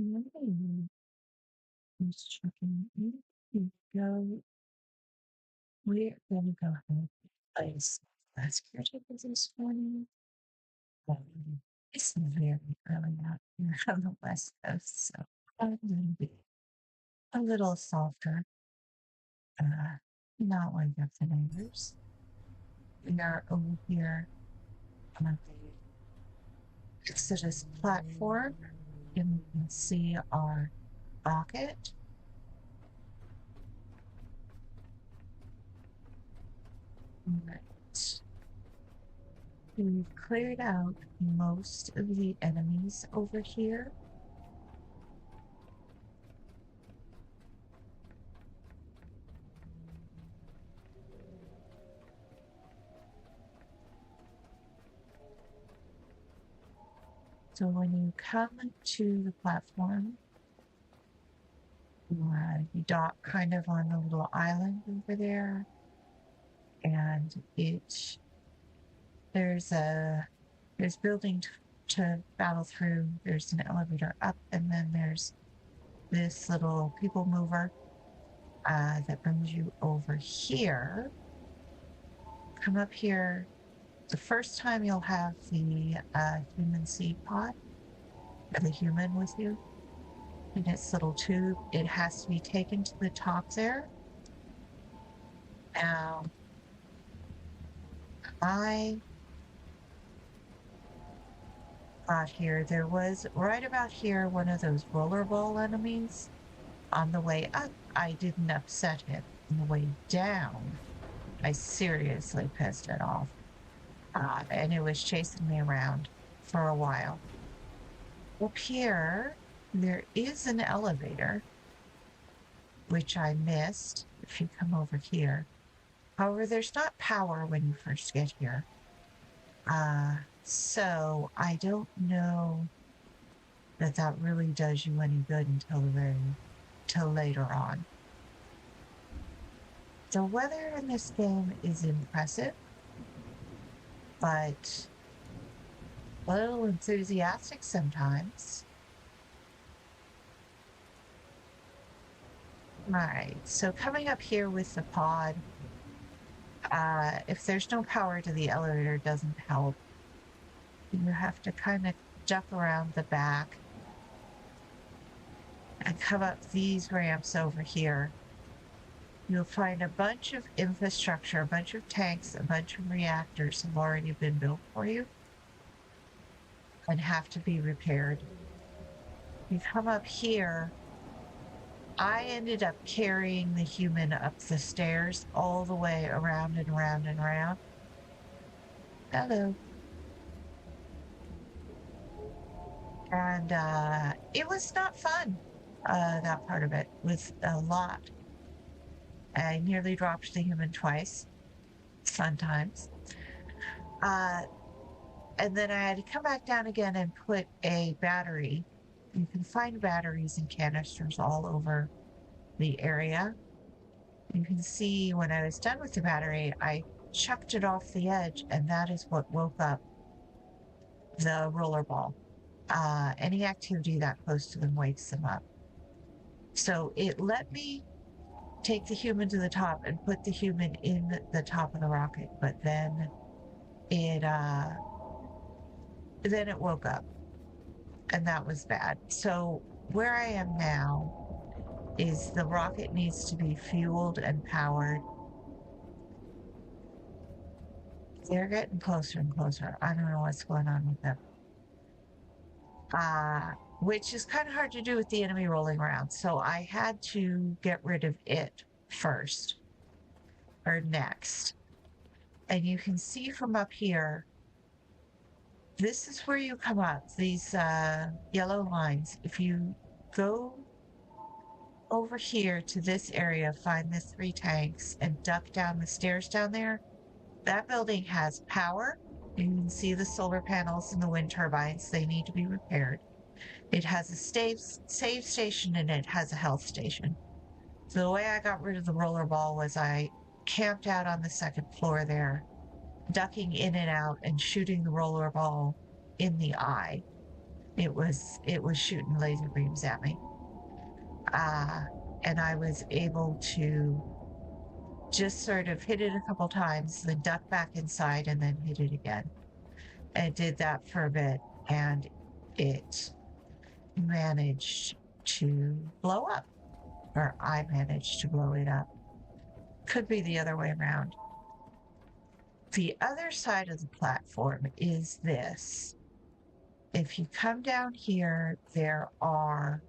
Mm, just checking. You go. We're gonna go ahead. Place last caretaker this morning. Um, it's very early out here on the West Coast, so I'm gonna be a little softer. Uh, not like up the neighbors. We are over here on the Exodus platform, and you can see our rocket. Right. We've cleared out most of the enemies over here. So when you come to the platform, you dock kind of on the little island over there, and there's a there's building to battle through. There's an elevator up, and then there's this little people mover that brings you over here. Come up here. The first time you'll have the human seed pod, or the human with you in its little tube. It has to be taken to the top there. Now, I got here. There was right about here one of those rollerball enemies. On the way up, I didn't upset him. On the way down, I seriously pissed it off. And it was chasing me around for a while. Up here, there is an elevator, which I missed if you come over here. However, there's not power when you first get here. So I don't know that that really does you any good till later on. The weather in this game is impressive, but a little enthusiastic sometimes. All right, so coming up here with the pod, if there's no power to the elevator, it doesn't help. You have to kind of duck around the back and come up these ramps over here. You'll find a bunch of infrastructure, a bunch of tanks, a bunch of reactors have already been built for you and have to be repaired. You come up here. I ended up carrying the human up the stairs all the way around and around and around. Hello. And it was not fun, that part of it, with a lot. I nearly dropped the human twice. Fun times. And then I had to come back down again and put a battery. You can find batteries and canisters all over the area. You can see when I was done with the battery, I chucked it off the edge, and that is what woke up the rollerball. Any activity that close to them wakes them up. So it let me take the human to the top and put the human in the top of the rocket, but it then it woke up, and that was bad. So where I am now is the rocket needs to be fueled and powered. They're getting closer and closer. I don't know what's going on with them. Which is kind of hard to do with the enemy rolling around. So I had to get rid of it first or next. And you can see from up here, this is where you come up, these yellow lines. If you go over here to this area, find the 3 tanks and duck down the stairs down there, that building has power. You can see the solar panels and the wind turbines. They need to be repaired. It has a save station and it has a health station. So the way I got rid of the rollerball was I camped out on the second floor there, ducking in and out and shooting the rollerball in the eye. it was shooting laser beams at me. And I was able to just sort of hit it a couple times, then duck back inside and then hit it again. And did that for a bit, and it managed to blow up, or I managed to blow it up. Could be the other way around. The other side of the platform is this. If you come down here, there are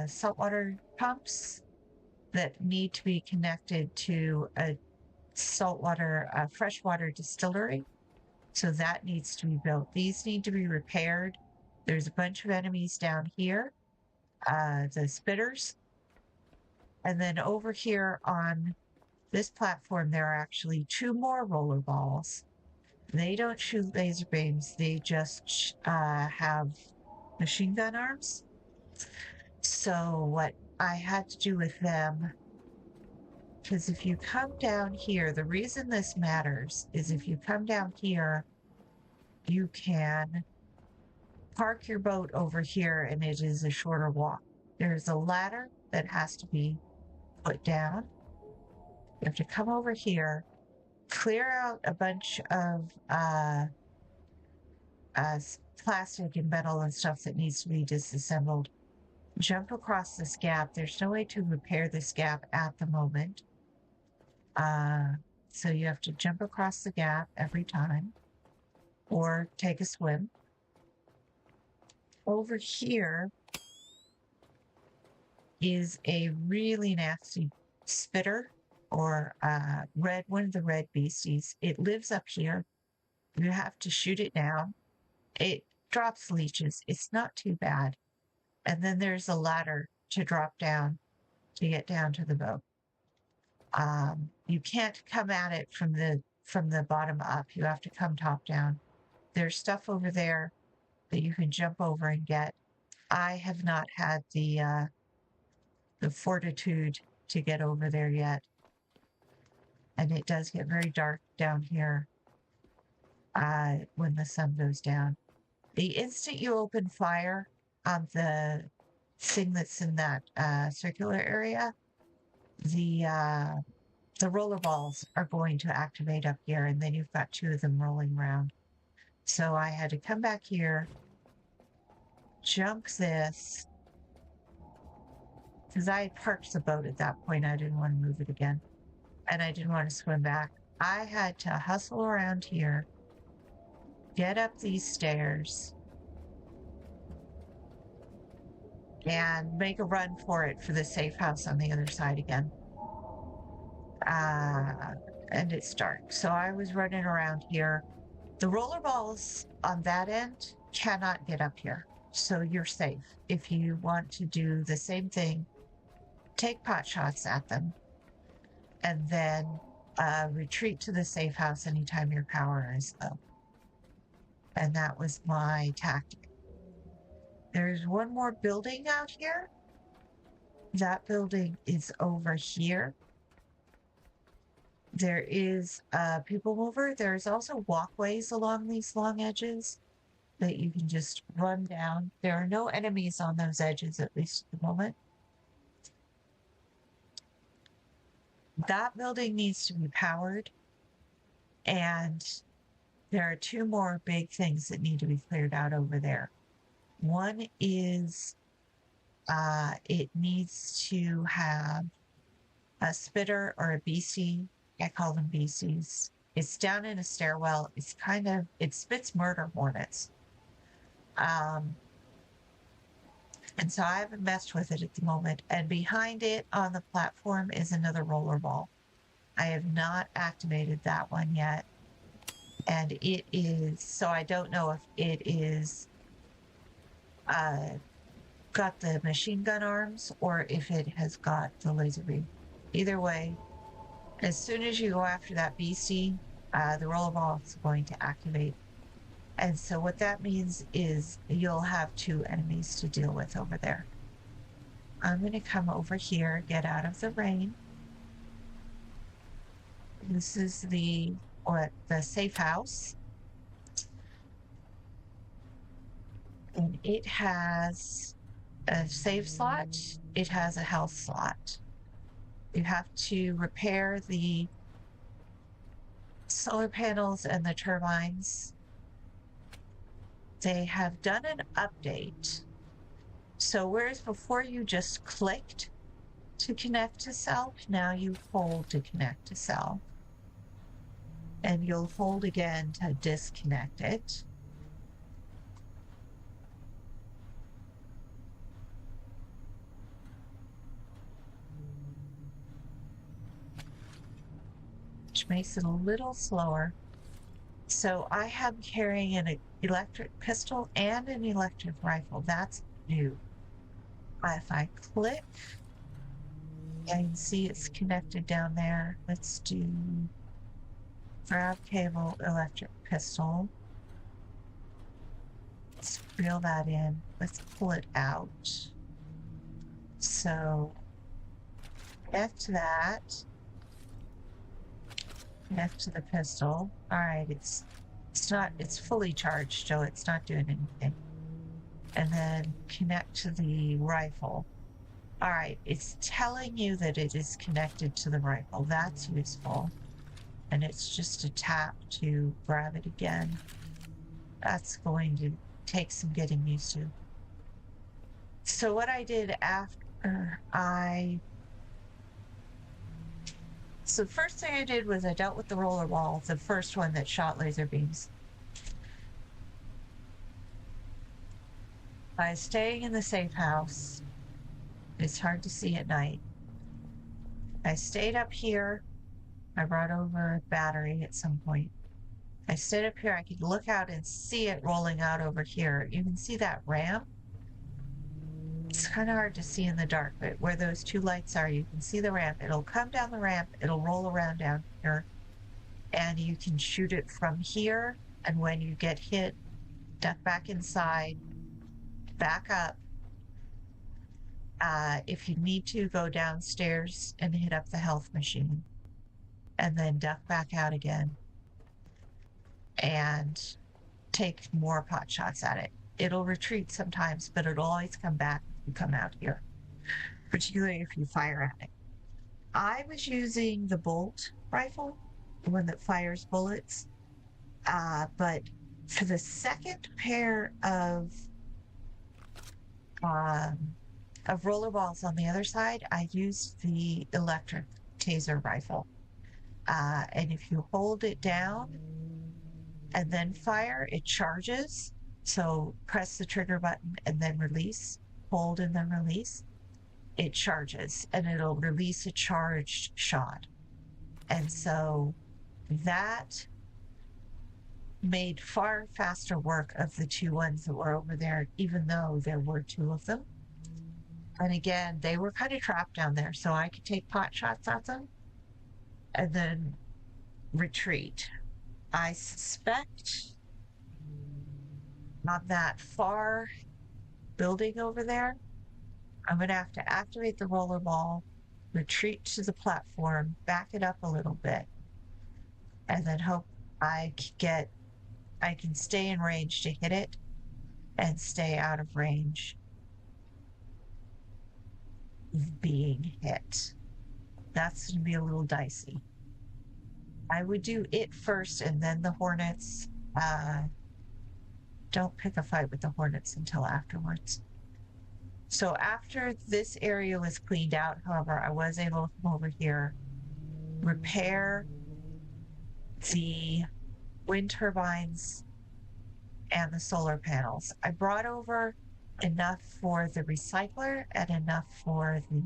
saltwater pumps that need to be connected to a freshwater distillery. So that needs to be built. These need to be repaired. There's a bunch of enemies down here, the spitters. And then over here on this platform, there are actually 2 more roller balls. They don't shoot laser beams. They just have machine gun arms. So what I had to do with them, because if you come down here, the reason this matters is if you come down here, you can park your boat over here and it is a shorter walk. There's a ladder that has to be put down. You have to come over here, clear out a bunch of plastic and metal and stuff that needs to be disassembled. Jump across this gap. There's no way to repair this gap at the moment. So you have to jump across the gap every time or take a swim. Over here is a really nasty spitter, or one of the red beasties. It lives up here. You have to shoot it down. It drops leeches. It's not too bad. And then there's a ladder to drop down to get down to the boat. You can't come at it from the bottom up. You have to come top down. There's stuff over there that you can jump over and get. I have not had the fortitude to get over there yet. And it does get very dark down here when the sun goes down. The instant you open fire on the thing that's in that circular area, the roller balls are going to activate up here, and then you've got 2 of them rolling around. So I had to come back here, jump this, because I had parked the boat at that point. I didn't want to move it again, and I didn't want to swim back. I had to hustle around here, get up these stairs, and make a run for it for the safe house on the other side again. And it's dark. So I was running around here. The roller balls on that end cannot get up here. So you're safe. If you want to do the same thing, take pot shots at them and then retreat to the safe house anytime your power is low. And that was my tactic. There's one more building out here. That building is over here. There is a people mover. There's also walkways along these long edges that you can just run down. There are no enemies on those edges, at least at the moment. That building needs to be powered. And there are 2 more big things that need to be cleared out over there. One is it needs to have a spitter or a beastie. I call them beasties. It's down in a stairwell. It spits murder hornets. And so I haven't messed with it at the moment. And behind it on the platform is another roller ball. I have not activated that one yet. And it is, so I don't know if it is got the machine gun arms or if it has got the laser beam. Either way, as soon as you go after that beastie, the rollerball is going to activate. And so what that means is you'll have 2 enemies to deal with over there. I'm going to come over here, get out of the rain. This is the safe house. And it has a save slot, it has a health slot. You have to repair the solar panels and the turbines. They have done an update. So, whereas before you just clicked to connect to self, now you hold to connect to self. And you'll hold again to disconnect it. Which makes it a little slower. So I am carrying an electric pistol and an electric rifle. That's new. If I click, I can see it's connected down there. Let's do grab cable, electric pistol. Let's reel that in. Let's pull it out. So connect that. Connect to the pistol. All right, it's fully charged, so it's not doing anything. And then connect to the rifle. All right, it's telling you that it is connected to the rifle. That's useful. And it's just a tap to grab it again. That's going to take some getting used to. So what I did after so the first thing I did was I dealt with the roller wall, the first one that shot laser beams. By staying in the safe house, it's hard to see at night. I stayed up here. I brought over a battery at some point. I stayed up here. I could look out and see it rolling out over here. You can see that ramp. It's kind of hard to see in the dark, but where those two lights are, you can see the ramp. It'll come down the ramp. It'll roll around down here. And you can shoot it from here. And when you get hit, duck back inside, back up. If you need to, go downstairs and hit up the health machine. And then duck back out again. And take more pot shots at it. It'll retreat sometimes, but it'll always come back if you come out here, particularly if you fire at it. I was using the bolt rifle, the one that fires bullets, but for the second pair of rollerballs on the other side, I used the electric taser rifle. And if you hold it down and then fire, it charges. So press the trigger button and then release, hold and then release. It charges and it'll release a charged shot. And so that made far faster work of the two ones that were over there, even though there were two of them. And again, they were kind of trapped down there, so I could take pot shots at them and then retreat. I suspect on that far building over there, I'm going to have to activate the rollerball, retreat to the platform, back it up a little bit, and then hope I can stay in range to hit it and stay out of range of being hit. That's going to be a little dicey. I would do it first and then the Hornets. Don't pick a fight with the Hornets until afterwards. So after this area was cleaned out, however, I was able to come over here, repair the wind turbines and the solar panels. I brought over enough for the recycler and enough for the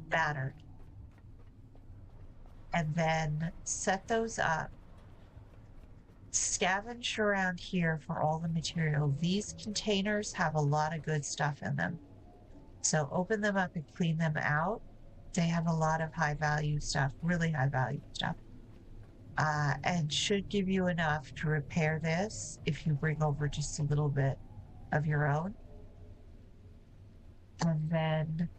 battery. And then set those up, scavenge around here for all the material. These containers have a lot of good stuff in them. So open them up and clean them out. They have a lot of high value stuff, really high value stuff. And should give you enough to repair this if you bring over just a little bit of your own. And then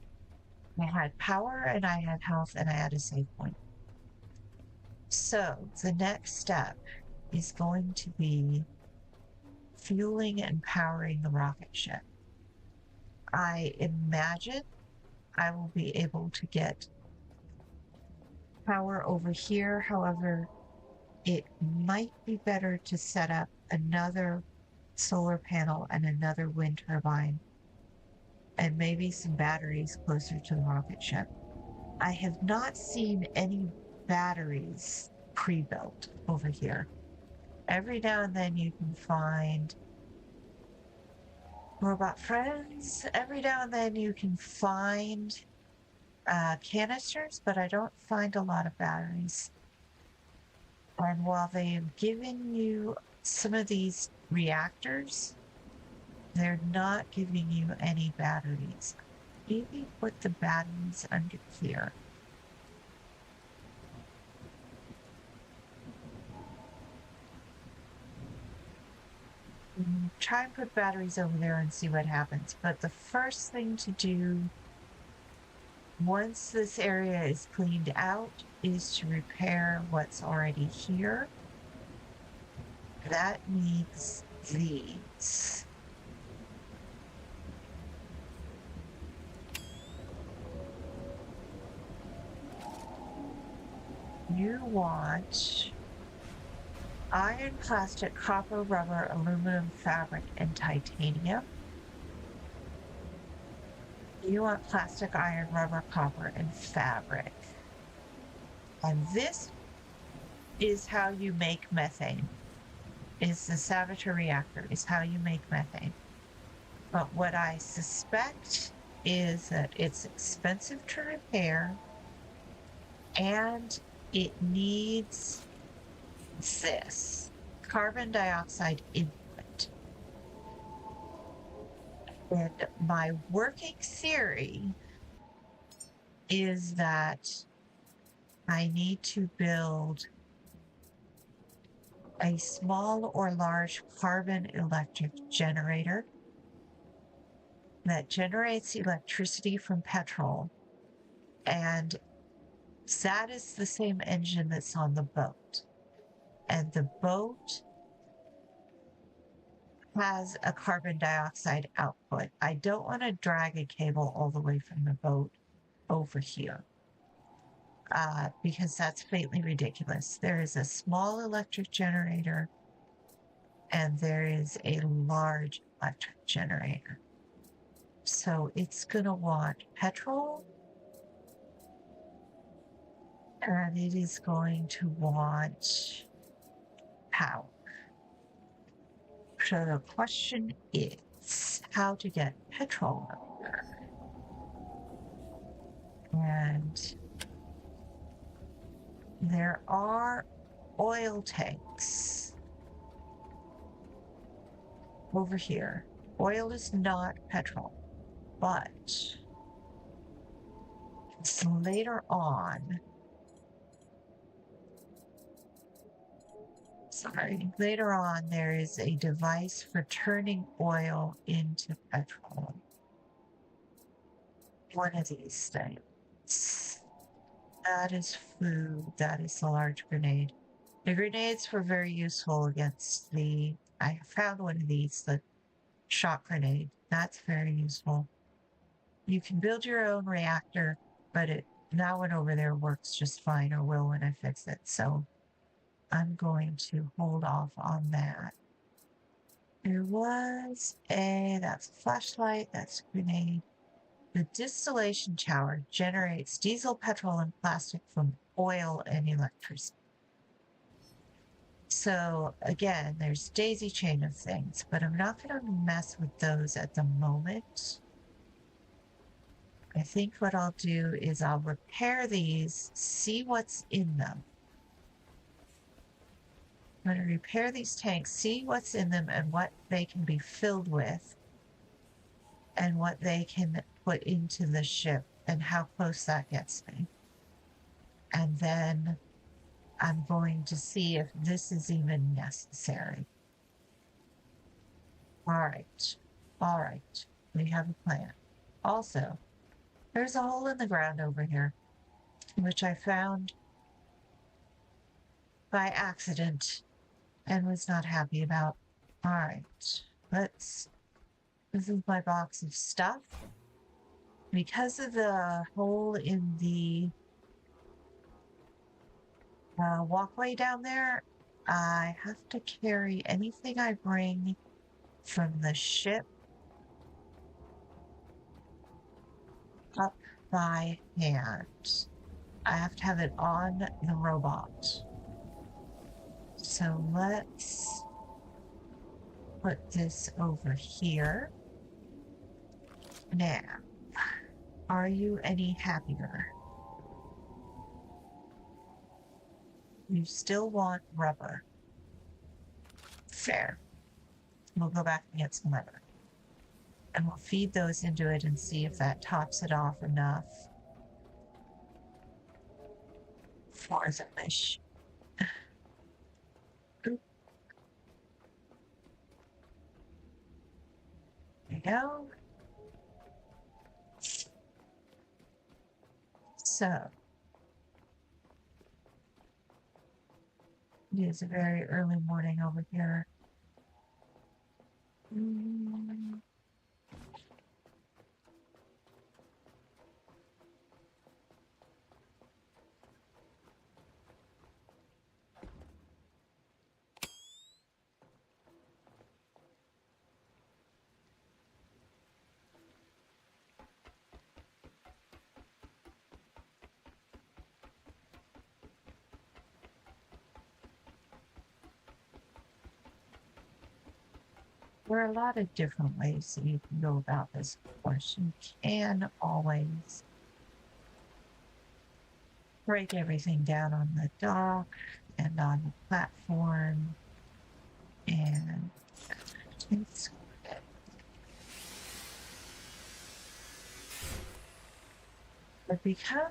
I had power and I had health and I had a save point. So the next step is going to be fueling and powering the rocket ship. I imagine I will be able to get power over here. However, it might be better to set up another solar panel and another wind turbine and maybe some batteries closer to the rocket ship. I have not seen any batteries pre-built over here. Every now and then you can find robot friends. Every now and then you can find canisters, but I don't find a lot of batteries. And while they've given you some of these reactors, they're not giving you any batteries. Maybe put the batteries under here. Try and put batteries over there and see what happens. But the first thing to do once this area is cleaned out is to repair what's already here. That needs these. You want iron, plastic, copper, rubber, aluminum, fabric, and titanium. You want plastic, iron, rubber, copper, and fabric. And this is how you make methane. Is the Saboteur reactor, is how you make methane. But what I suspect is that it's expensive to repair and it needs this carbon dioxide input. And my working theory is that I need to build a small or large carbon electric generator that generates electricity from petrol. And that is the same engine that's on the boat. And the boat has a carbon dioxide output. I don't want to drag a cable all the way from the boat over here because that's faintly ridiculous. There is a small electric generator and there is a large electric generator. So it's going to want petrol and it is going to want power. So the question is how to get petrol up there. And there are oil tanks over here. Oil is not petrol, but it's later on. Later on, there is a device for turning oil into petrol. One of these things. That is food. That is the large grenade. The grenades were very useful against I found one of these, the shock grenade. That's very useful. You can build your own reactor, but that one over there works just fine, or will when I fix it. So I'm going to hold off on that. There was that's a flashlight, that's a grenade. The distillation tower generates diesel, petrol, and plastic from oil and electricity. So again, there's daisy chain of things, but I'm not going to mess with those at the moment. I think what I'll do is I'll repair these, see what's in them. I'm going to repair these tanks, see what's in them and what they can be filled with and what they can put into the ship and how close that gets me. And then I'm going to see if this is even necessary. All right. We have a plan. Also, there's a hole in the ground over here, which I found by accident and was not happy about. All right, this is my box of stuff. Because of the hole in the walkway down there, I have to carry anything I bring from the ship up by hand. I have to have it on the robot. So let's put this over here. Now, are you any happier? You still want rubber. Fair. We'll go back and get some rubber. And we'll feed those into it and see if that tops it off enough for the fish. There you go. So, it is a very early morning over here. There are a lot of different ways that you can go about this, of course. You can always break everything down on the dock and on the platform, and it's become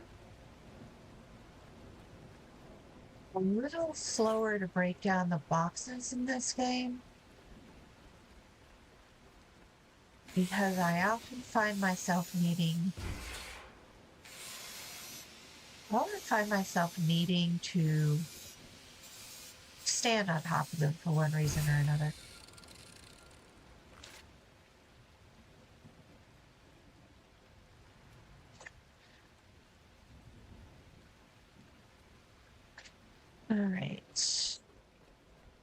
a little slower to break down the boxes in this game, because I often find myself needing to stand on top of them for one reason or another. All right.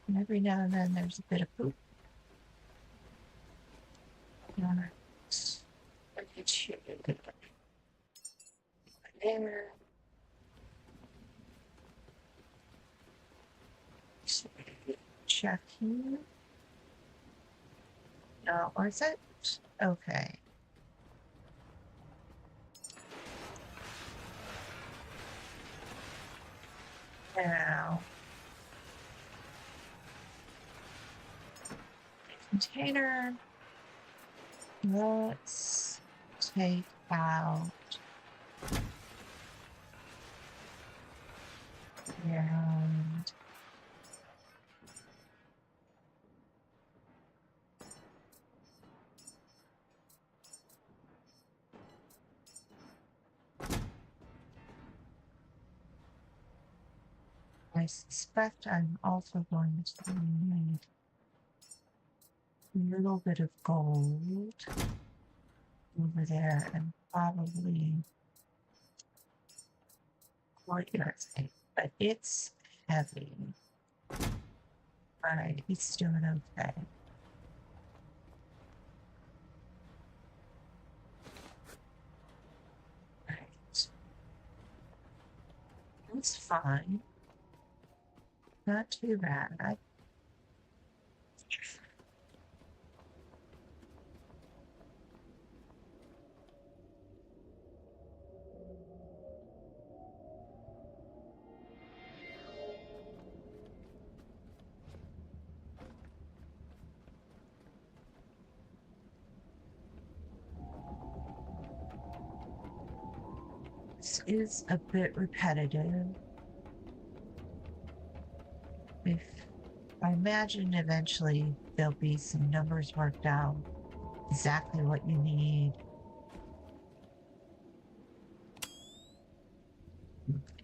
And every now and then there's a bit of poop. All right. There. Checking. No, or is it? Okay. Now, container. Let's take out and I suspect I'm also going to need a little bit of gold over there and probably courtyard, but it's heavy. All right, he's doing okay. All right. That's fine. Not too bad. This is a bit repetitive. If I imagine eventually there'll be some numbers worked out, exactly what you need.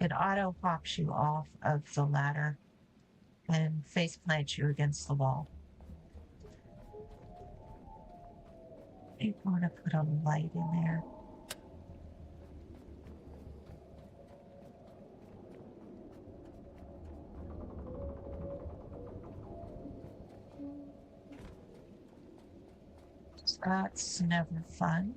It auto pops you off of the ladder and face plants you against the wall. I want to put a light in there. That's never fun.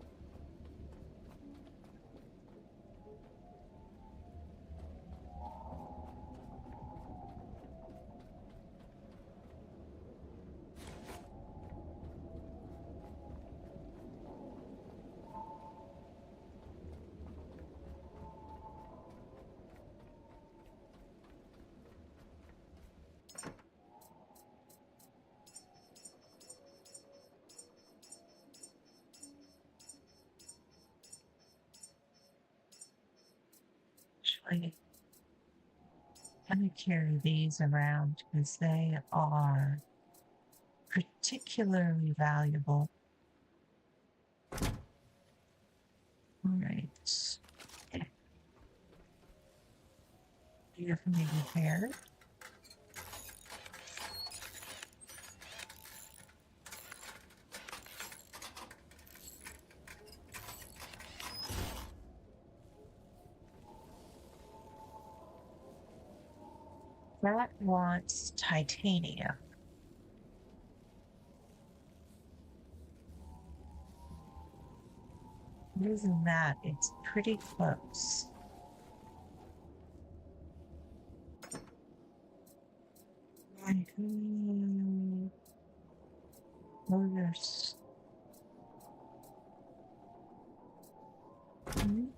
Actually, I'm going to carry these around because they are particularly valuable. All right. Beautifully repaired. That wants titanium. Using that, it's pretty close. Oh, there's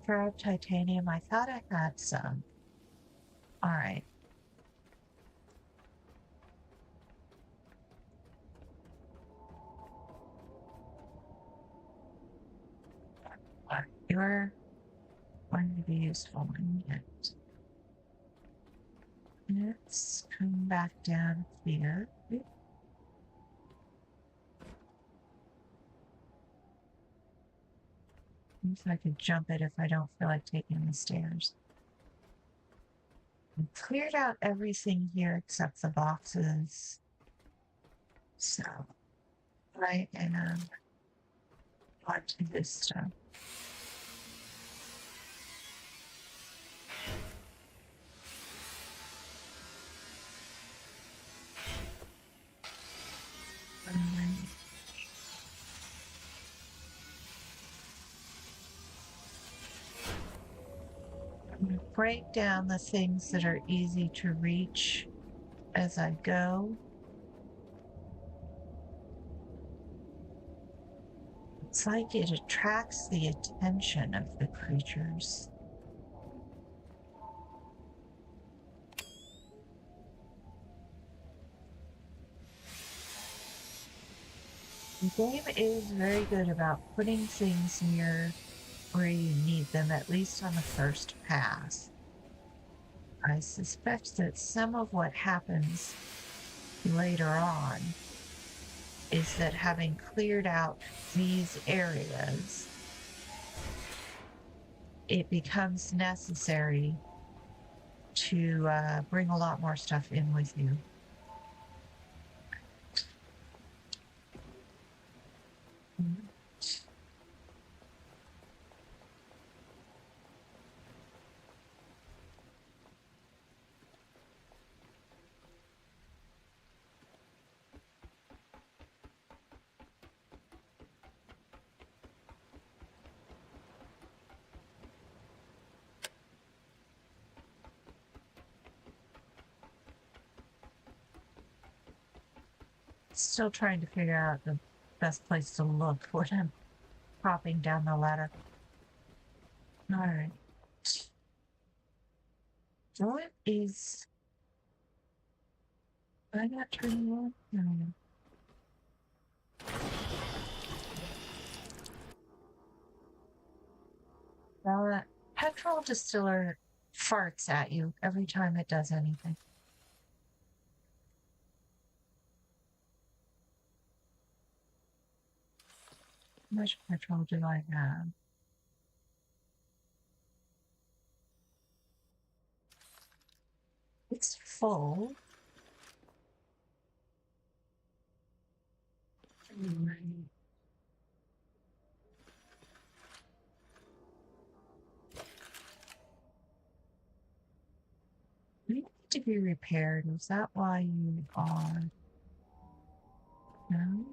grab titanium. I thought I had some. All right. You're going to be useful in it. Let's come back down here. If I could jump it if I don't feel like taking the stairs. I cleared out everything here except the boxes. So I am onto this stuff. I'm going to break down the things that are easy to reach as I go. It's like it attracts the attention of the creatures. The game is very good about putting things near where you need them, at least on the first pass. I suspect that some of what happens later on is that having cleared out these areas, it becomes necessary to bring a lot more stuff in with you. Still trying to figure out the best place to look when I'm hopping down the ladder. All right. What is... Am I not turning on? No. That petrol distiller farts at you every time it does anything. How much petrol do I have? It's full. to be repaired. Is that why you are? No?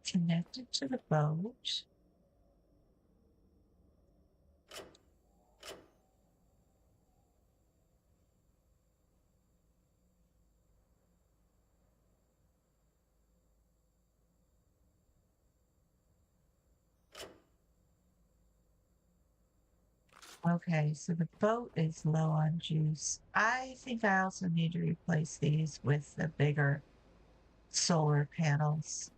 Connected to the boat. Okay, so the boat is low on juice. I think I also need to replace these with the bigger solar panels.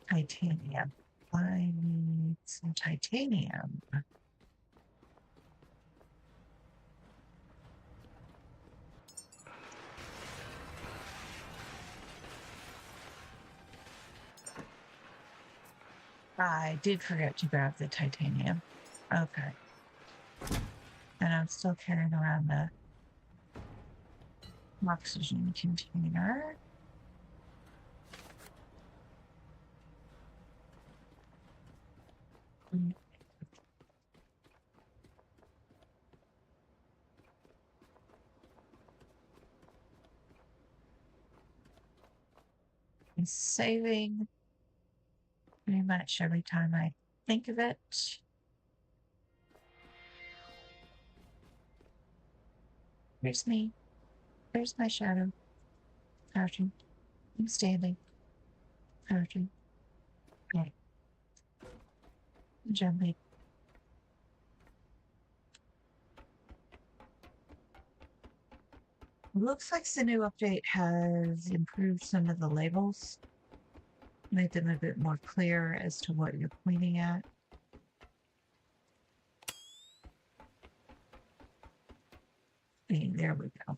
Titanium. I need some titanium. I did forget to grab the titanium. Okay. And I'm still carrying around the oxygen container. I'm saving pretty much every time I think of it. Here's me. There's my shadow. Crouching. I'm standing. Crouching. Okay. Jumping. Looks like the new update has improved some of the labels, made them a bit more clear as to what you're pointing at. There we go.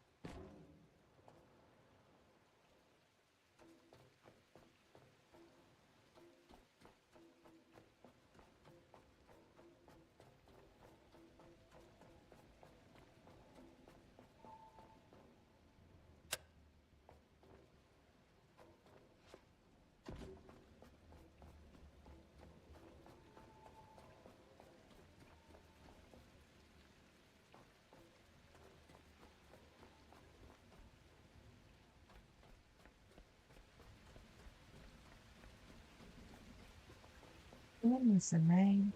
What is the name?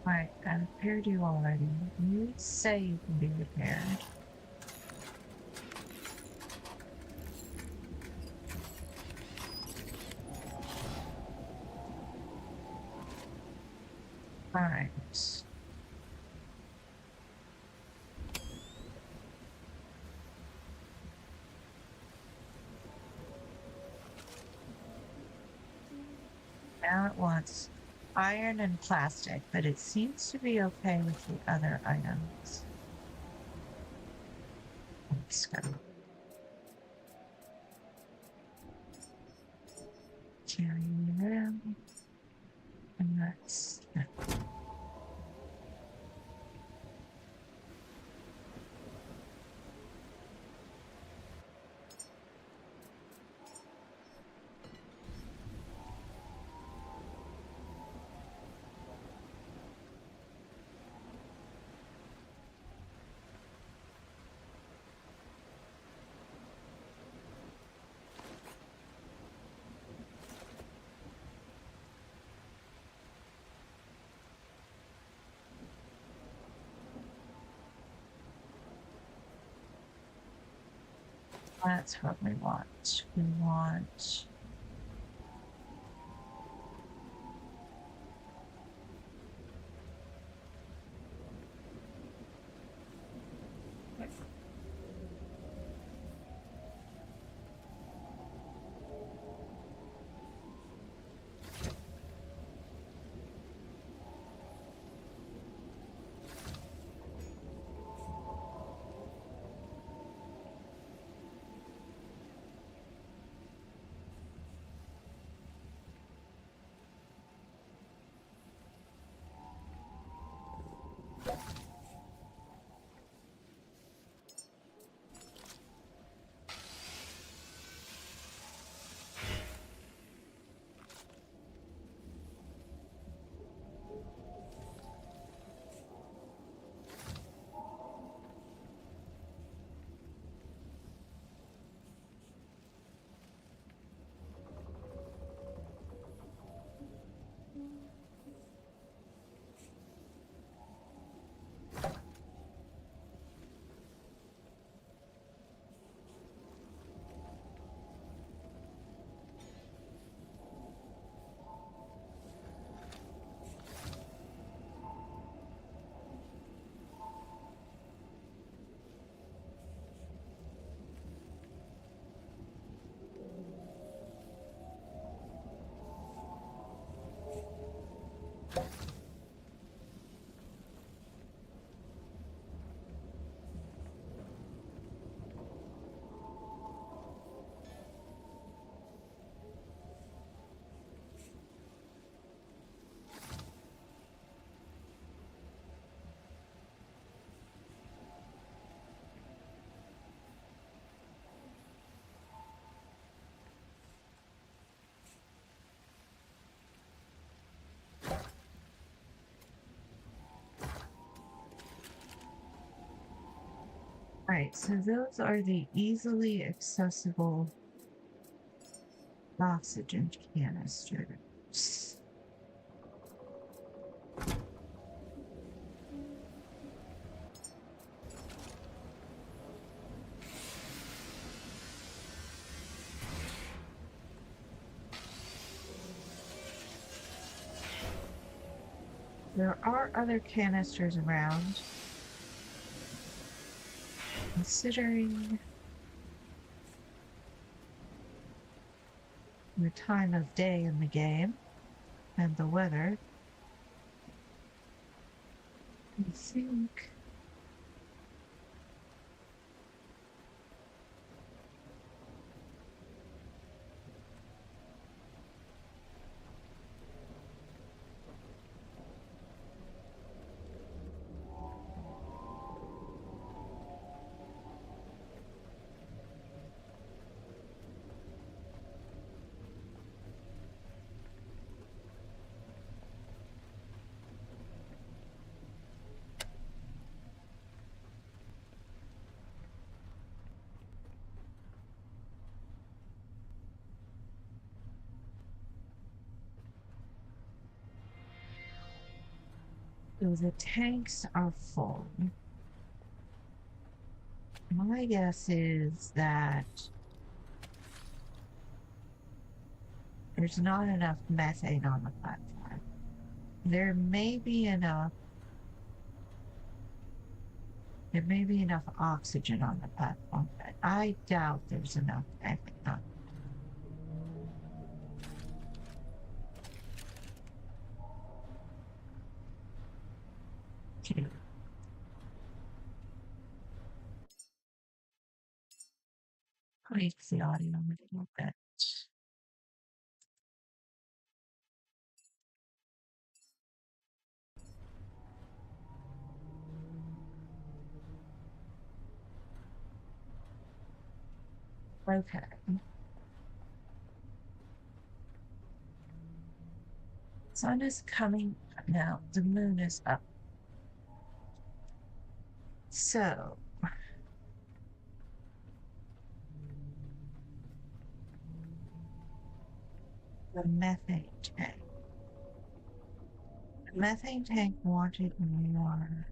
Right, I repaired you already. You say you can be repaired. All right. Now it wants iron and plastic, but it seems to be okay with the other items. Let's go. Carrying it around. And that's that's what we want. We want Right, so those are the easily accessible oxygen canisters. There are other canisters around. Considering the time of day in the game and the weather, I think the tanks are full. My guess is that there's not enough methane on the platform. There may be enough. There may be enough oxygen on the platform, but I doubt there's enough methane. Tweak the audio a little bit. Okay. Sun is coming now. The moon is up. So the methane tank. The methane tank wanted more.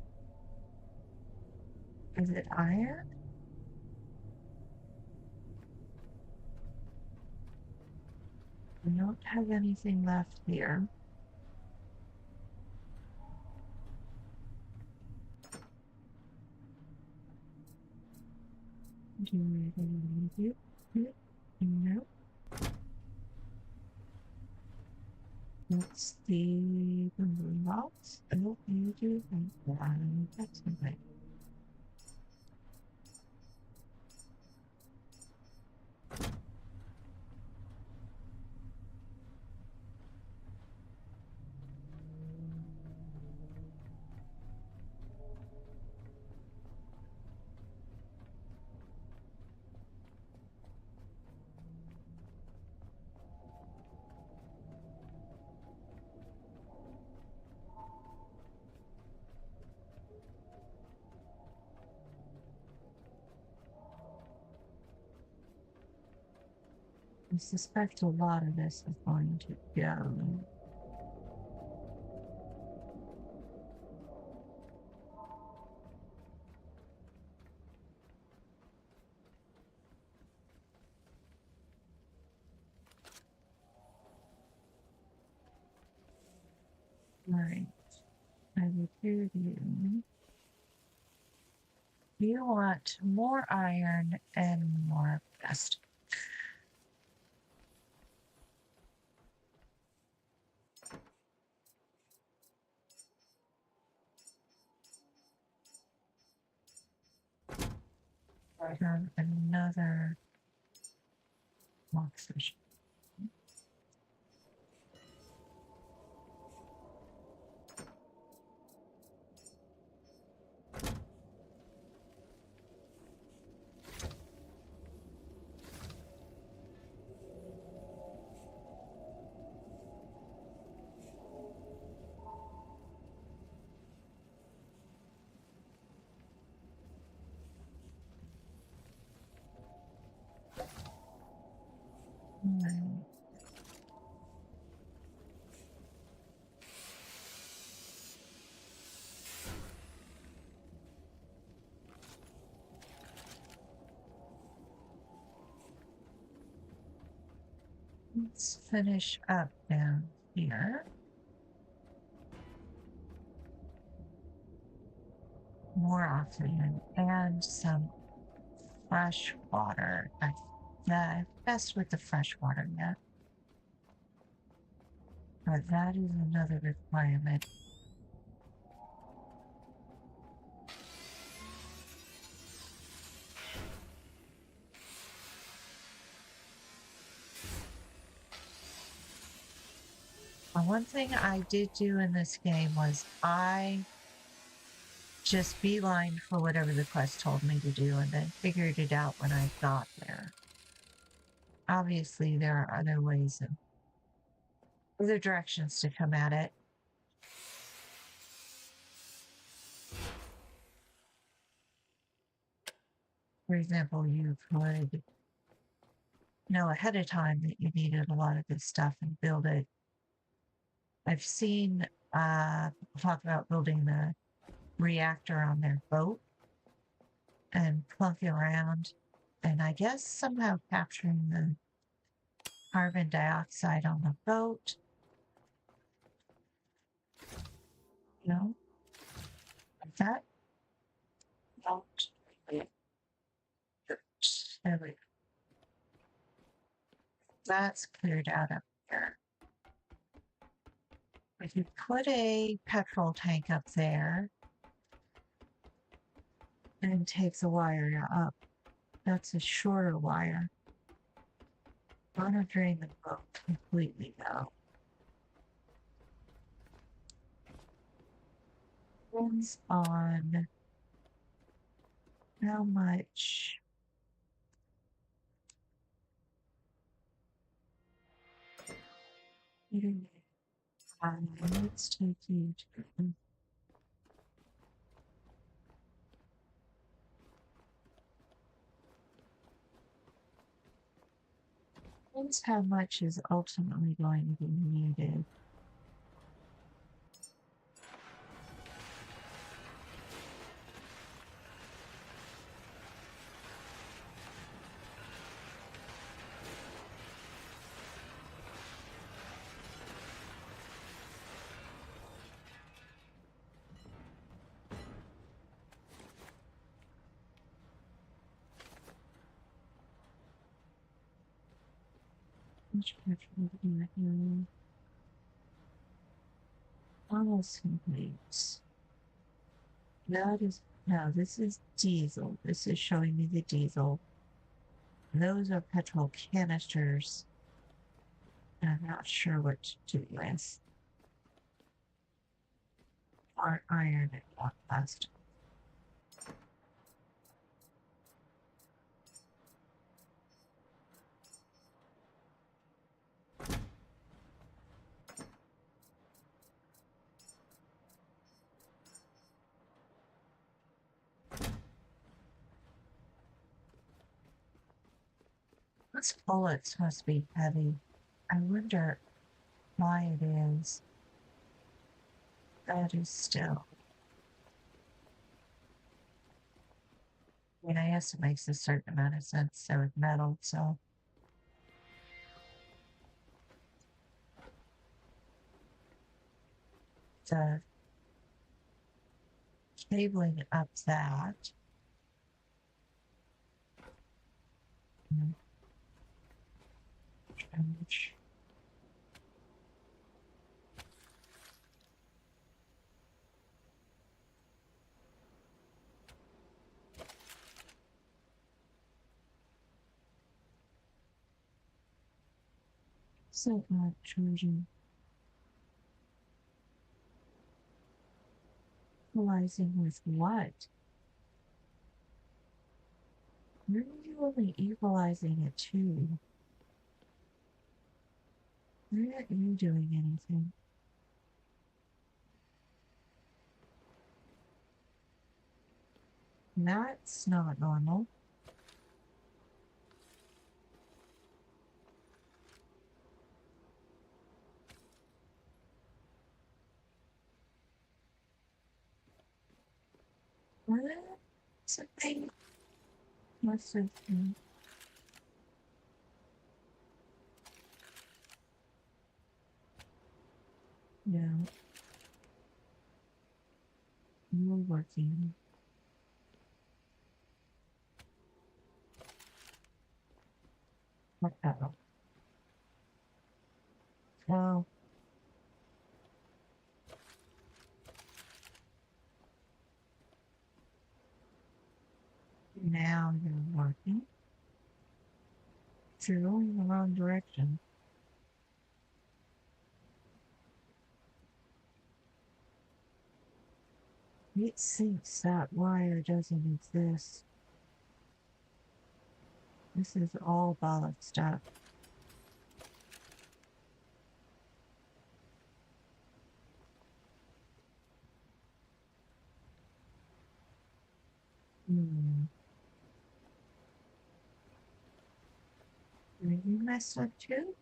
Is it iron? We don't have anything left here. Do we really need you? No. Let's see the results. I don't need you. That's okay. I suspect a lot of this is going to go. All right. I repaired you. You want more iron and more plastic. I have another oxygen. Let's finish up down here. More oxygen and some fresh water. The best with the fresh water yet. But that is another requirement. One thing I did do in this game was I just beelined for whatever the quest told me to do and then figured it out when I got there. Obviously, there are other ways and other directions to come at it. For example, you could know ahead of time that you needed a lot of this stuff and build it. I've seen talk about building the reactor on their boat and plunking around, and I guess somehow capturing the carbon dioxide on the boat. You know, like that. Don't. There we go. That's cleared out up here. If you put a petrol tank up there and take the wire up, that's a shorter wire. Want to drain the boat completely though. Depends on how much let's take you to depends how much is ultimately going to be needed. Which petrol do you have? Almost complete. That is no, this is diesel. This is showing me the diesel. Those are petrol canisters. I'm not sure what to do with. Or iron and not plastic. Those bullets must be heavy. I wonder why it is. That is still. I mean, I guess it makes a certain amount of sense there with metal, so. The cabling up that. Trench. So not charging. Equalizing with what? Where are you only equalizing it to? Why aren't you doing anything? That's not normal. What? Something must have been. Yeah. You're working. Uh-oh. Well, now you're working. You're going in the wrong direction. It thinks that wire doesn't exist. This is all bollock stuff. Hmm. Are you messed up too?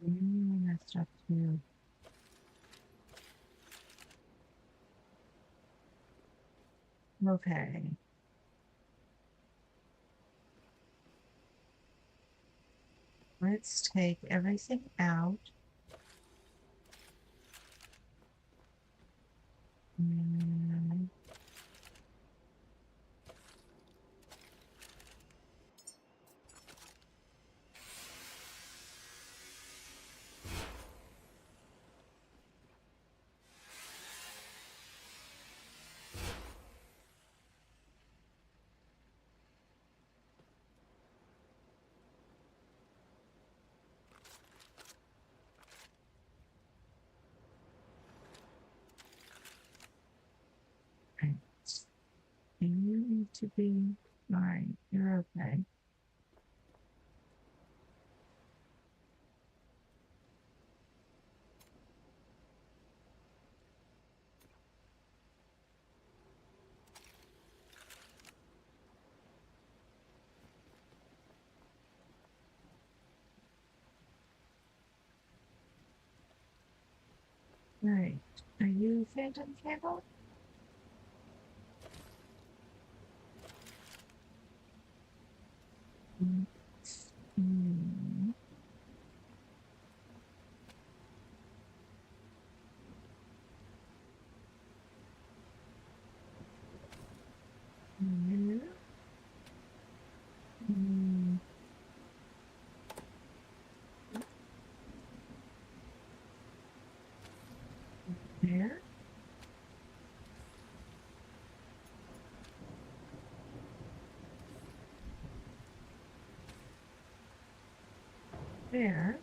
You messed up too. Okay. Let's take everything out. Mm, right. You need to be all right. You're okay. Right. Are you Phantom Cable? Mm, mm, mm, mm. There, there.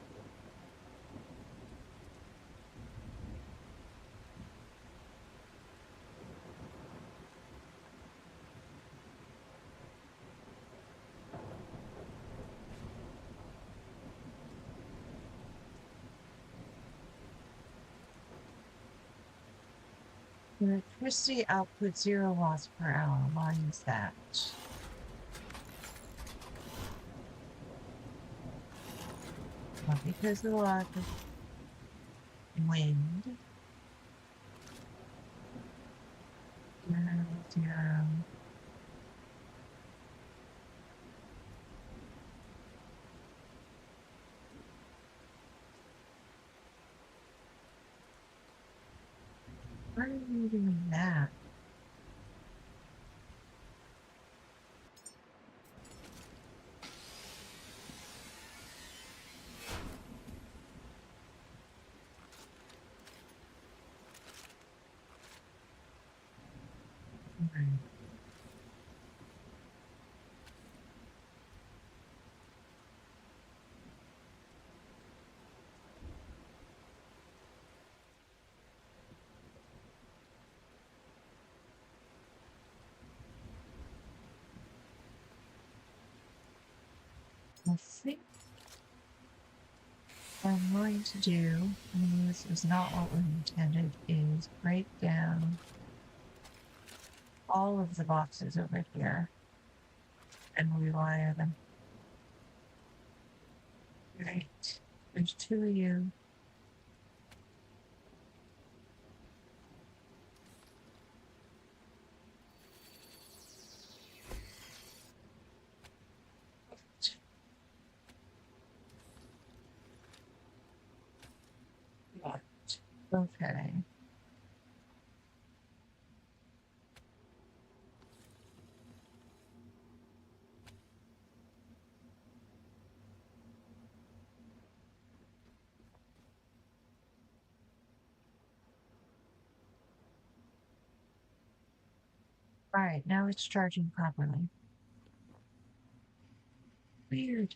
Electricity output 0 watts per hour. Why is that? Well, because of the lack of wind. 0. Why are you doing that? Right. I think what I'm going to do, and this is not what we intended, is break down all of the boxes over here and rewire them. Right. There's 2 of you. Okay. All right, now it's charging properly. Weird.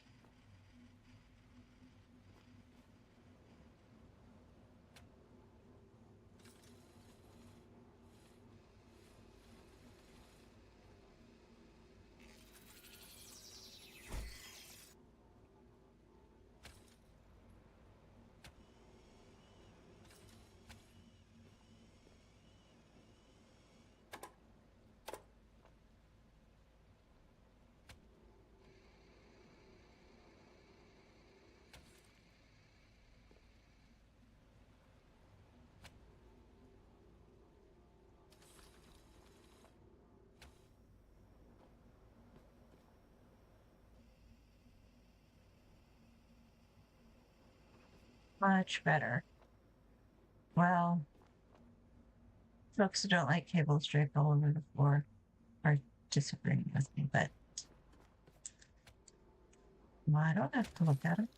Much better. Well, folks who don't like cables draped all over the floor are disagreeing with me, but well, I don't have to look at them.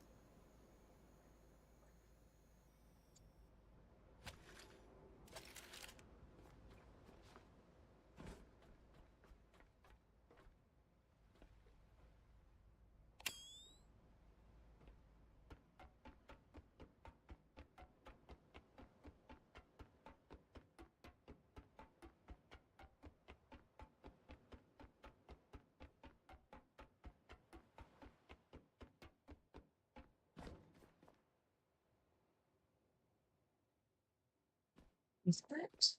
Is it?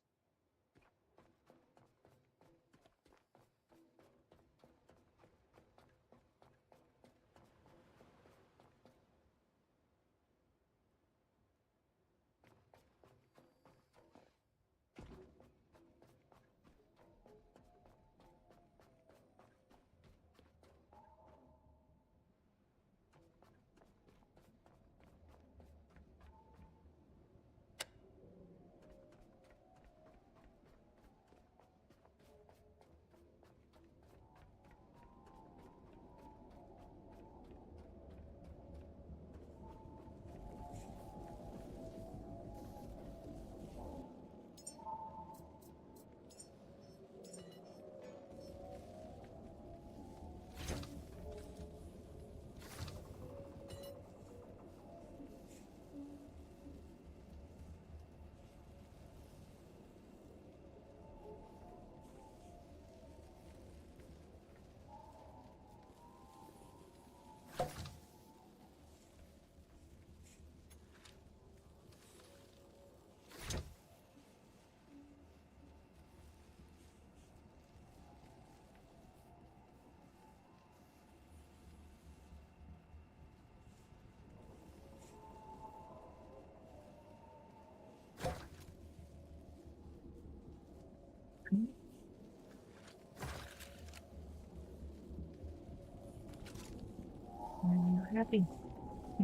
Are you happy?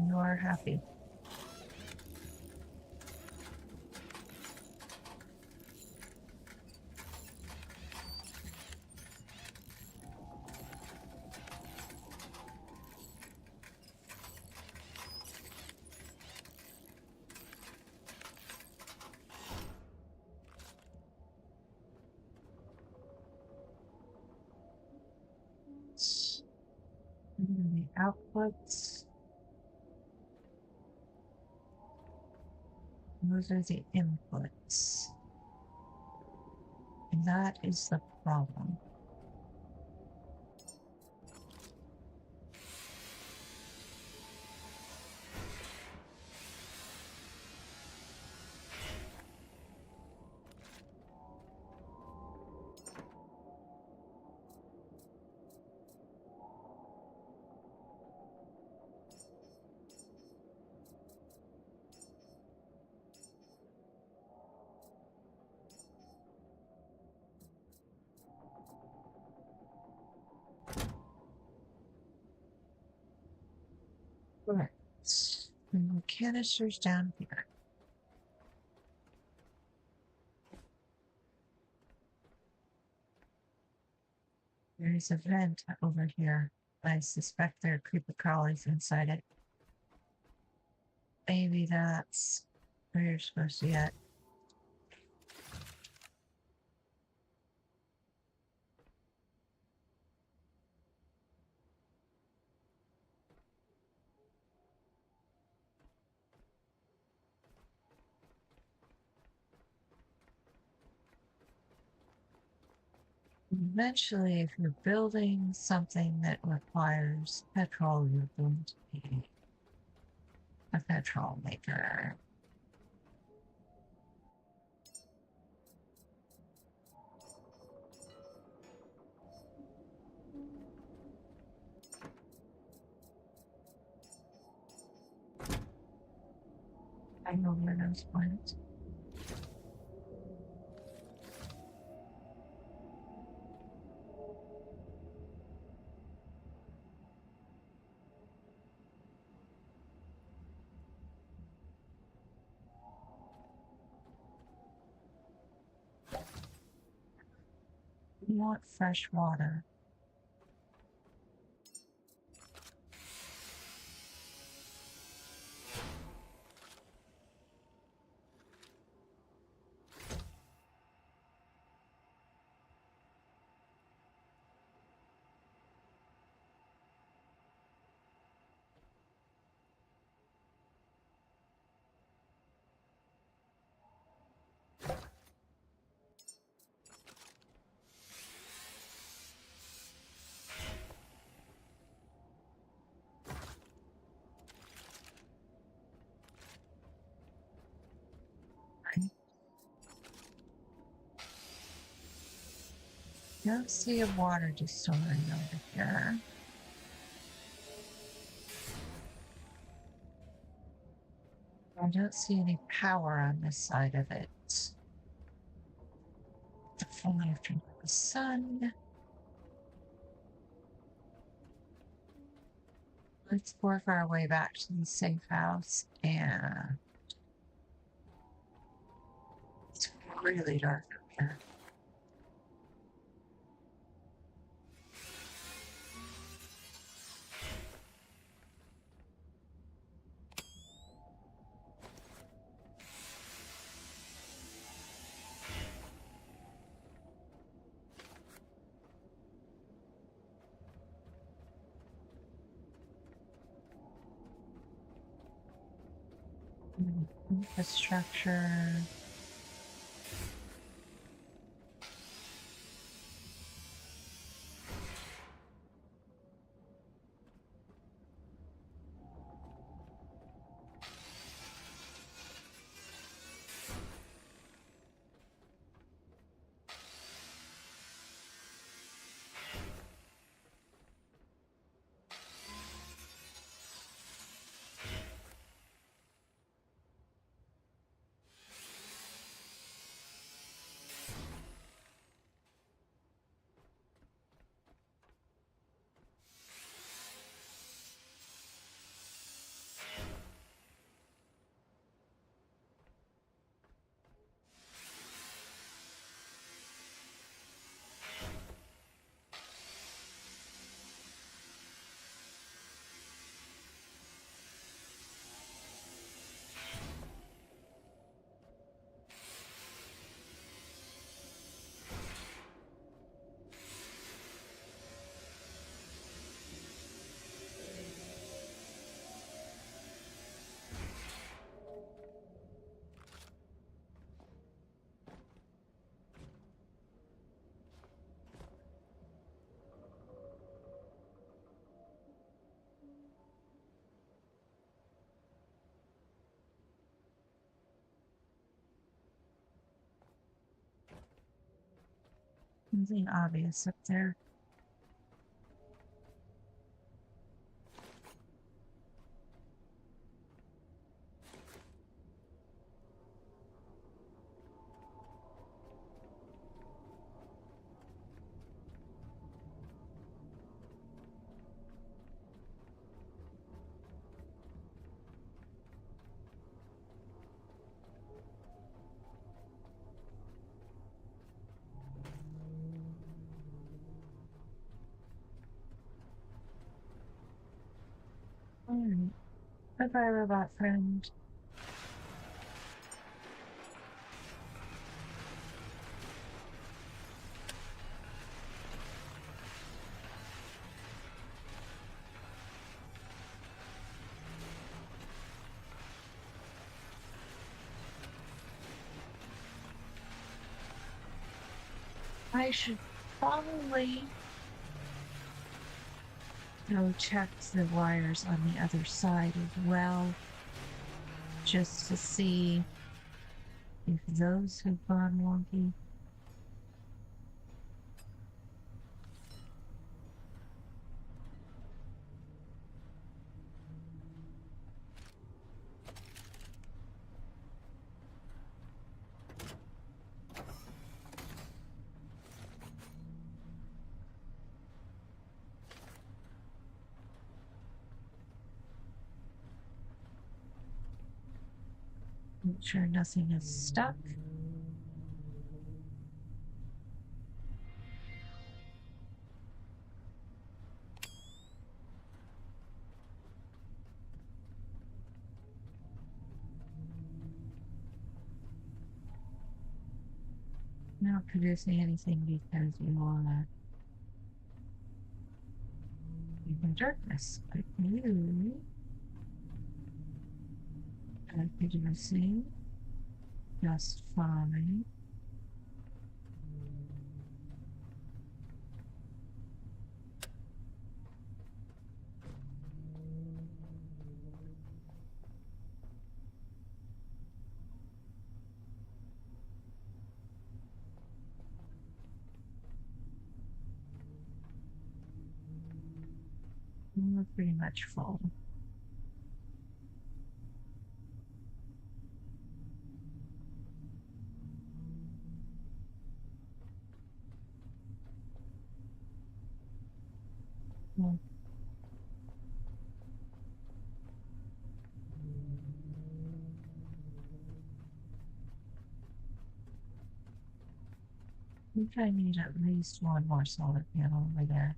You are happy. The outputs. Those are the inputs. And that is the problem. Correct. And the canisters down here. There's a vent over here. I suspect there are creepy crawlies inside it. Maybe that's where you're supposed to get. Eventually, if you're building something that requires petrol, you're going to need a petrol maker. I know where those went. You want fresh water. Don't see a water distillery over here. I don't see any power on this side of it. The full afternoon of the sun. Let's work our way back to the safe house, and it's really dark up here. Infrastructure. Something obvious up there. Bye-bye, robot friend. I should probably go check the wires on the other side as well, just to see if those have gone wonky. Make sure nothing is stuck. Not producing anything because we want to be in darkness. But you are producing just fine. We're pretty much full. Well, I think I need at least one more solar panel over there.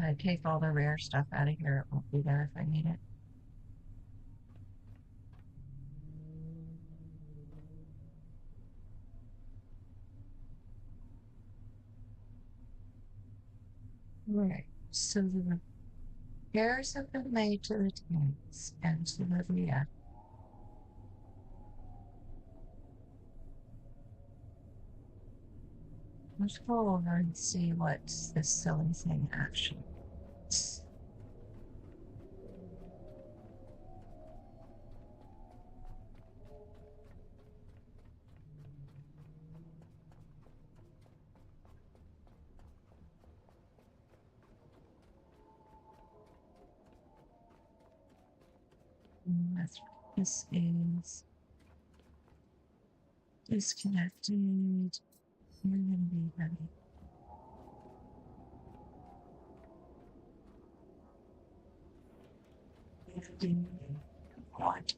I'm gonna take all the rare stuff out of here. It won't be there if I need it. Right. So the repairs have been made to the tanks and to the reactor. Let's go over and see what this silly thing actually is. That's what this is. Disconnected. You're gonna be ready. 15 what?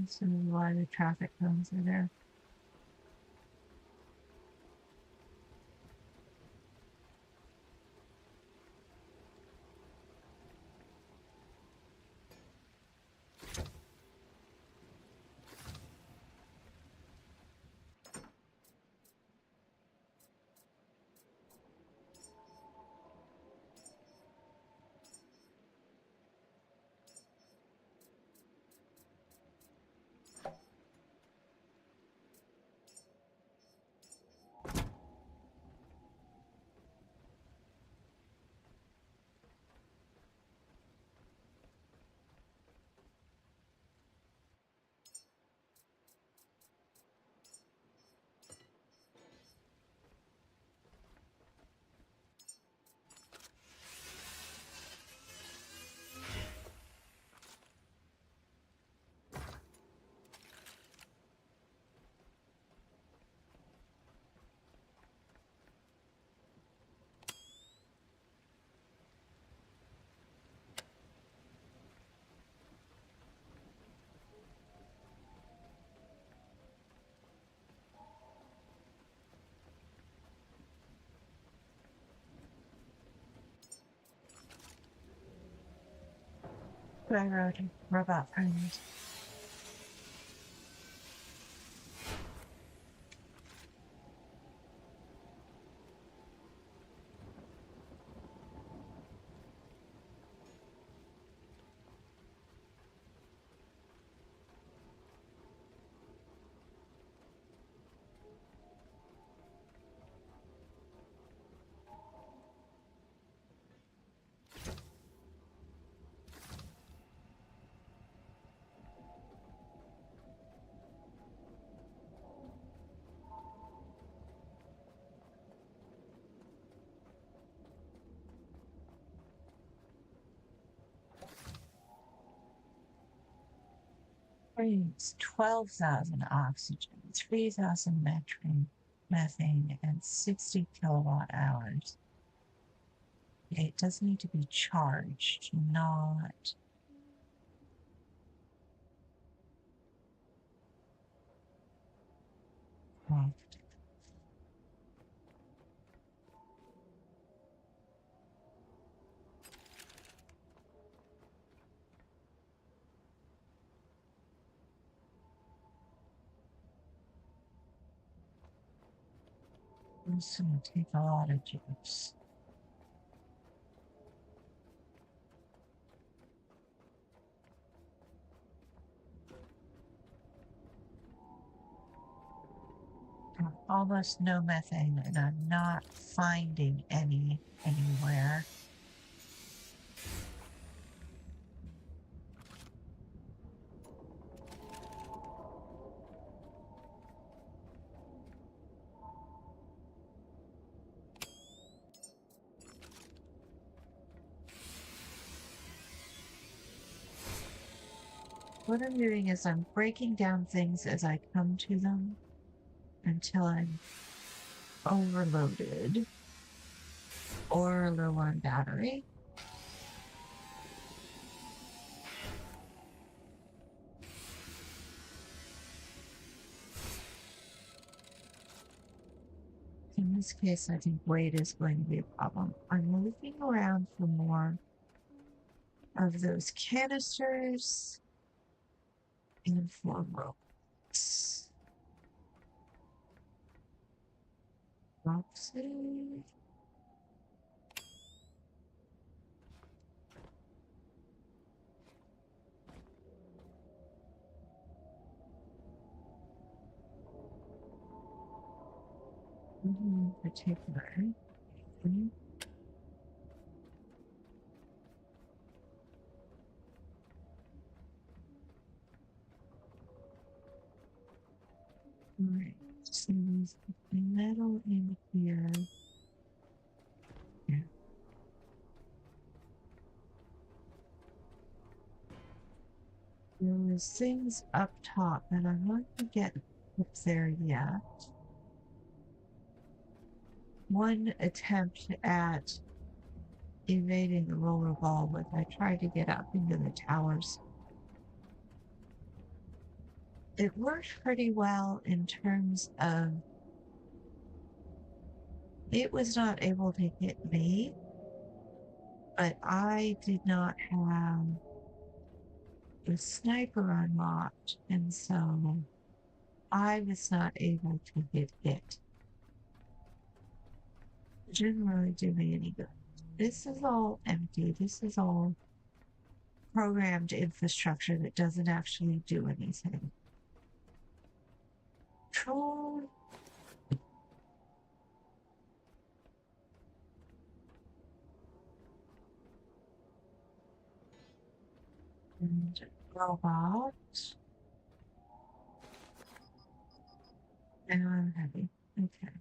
So a lot of the traffic cones are there. Railroad robot friend. Brings 12,000 oxygen, 3,000 methane, and 60 kilowatt hours. It does need to be charged, not locked. It's going to take a lot of juice. Almost no methane, and I'm not finding any anywhere. What I'm doing is I'm breaking down things as I come to them until I'm overloaded or low on battery. In this case, I think weight is going to be a problem. I'm looking around for more of those canisters and for ropes. Boxes. In particular. Alright, so there's metal in here. Yeah. There was things up top, and I'm not going to get up there yet. One attempt at evading the roller ball was I tried to get up into the towers. It worked pretty well in terms of it was not able to hit me, but I did not have the sniper unlocked, and so I was not able to hit it. It didn't really do me any good. This is all empty. This is all programmed infrastructure that doesn't actually do anything. Control. And robot. And I'm heavy. Okay.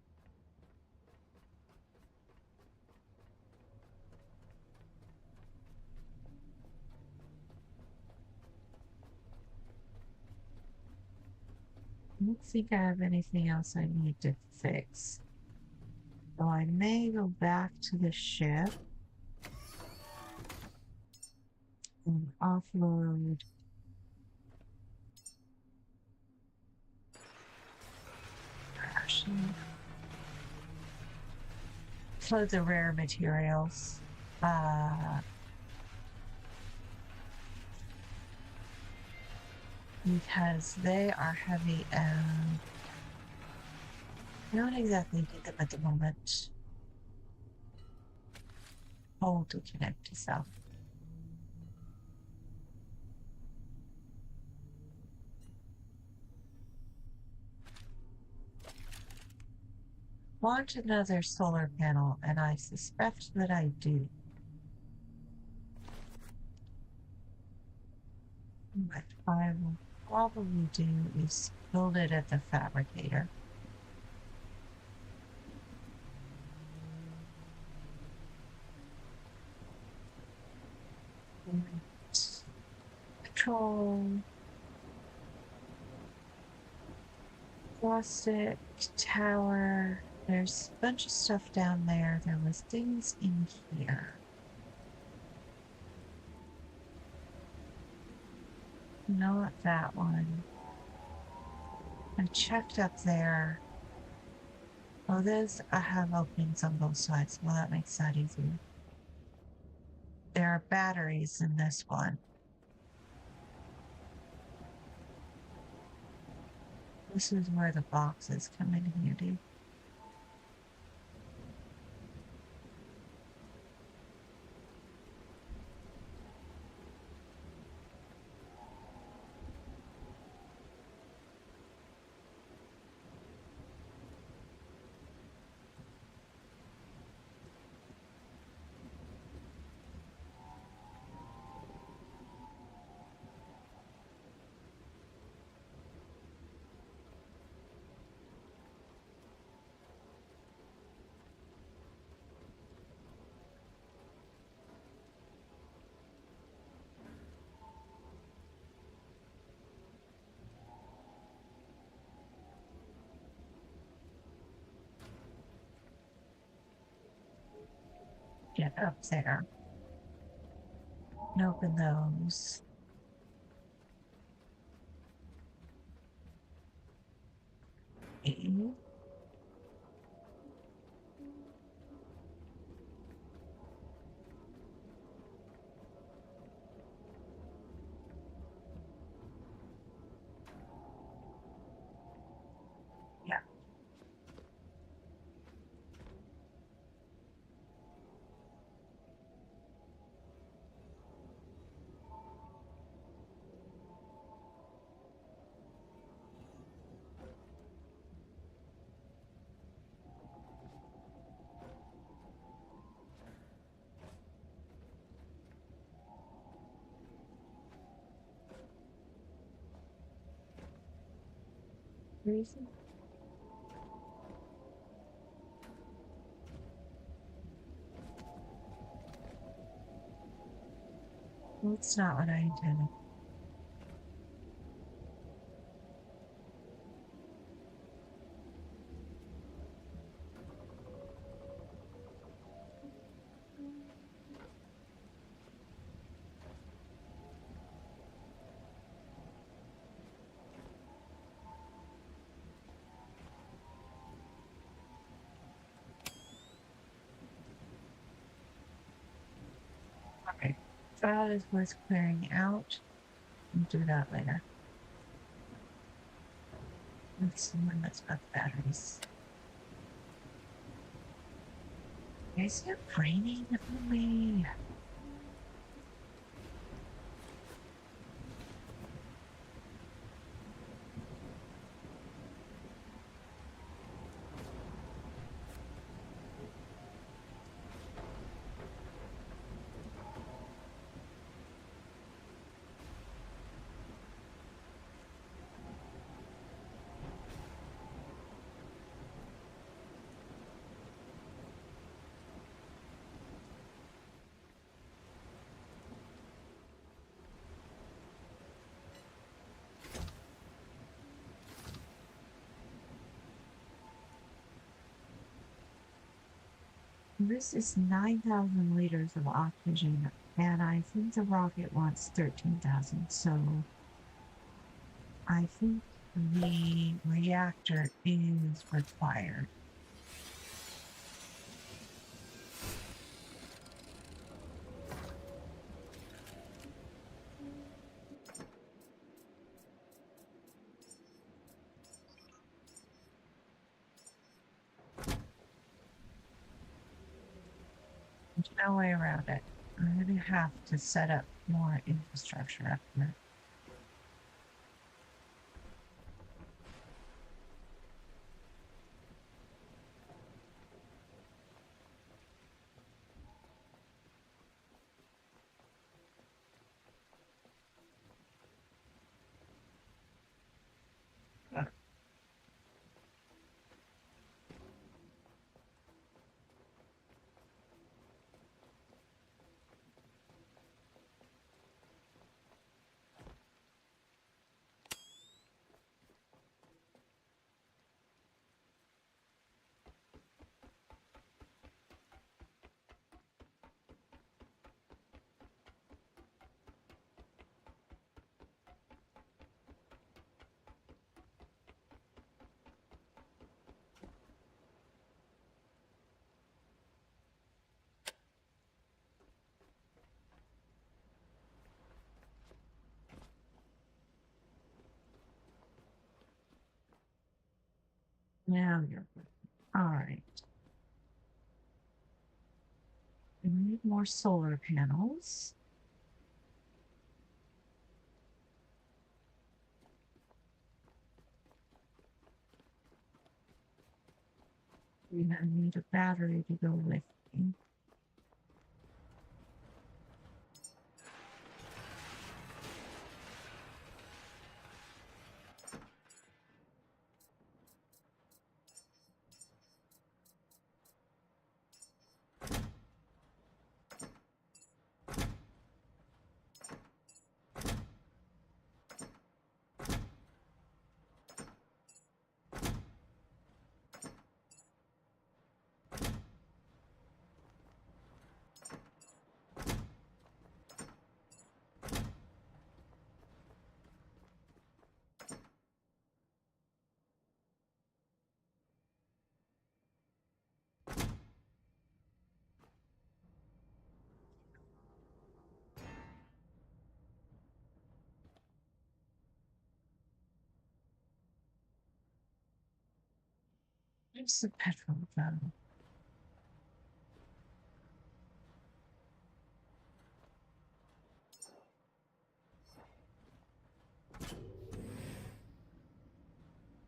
I don't think I have anything else I need to fix. So I may go back to the ship and offload Offload the rare materials. because they are heavy and I don't exactly need them at the moment. Hold to connect to cell. Want another solar panel, and I suspect that I do. What I will probably do is build it at the fabricator. Control. Plastic tower. There's a bunch of stuff down there. There was things in here. Not that one. I checked up there. Oh, those I have openings on both sides. Well, that makes that easier. There are batteries in this one. This is where the boxes come in handy. Get up there and open those. Okay. Yeah. Reason? Well, it's not what I intended. Okay. That is worth clearing out. We'll do that later. Let's see when that's got the batteries. Is it raining for me? This is 9,000 liters of oxygen, and I think the rocket wants 13,000. So I think the reactor is required. There's no way around it. I'm gonna have to set up more infrastructure up here. Now you're all right. We need more solar panels. And I need a battery to go with me. Where's the petrol though?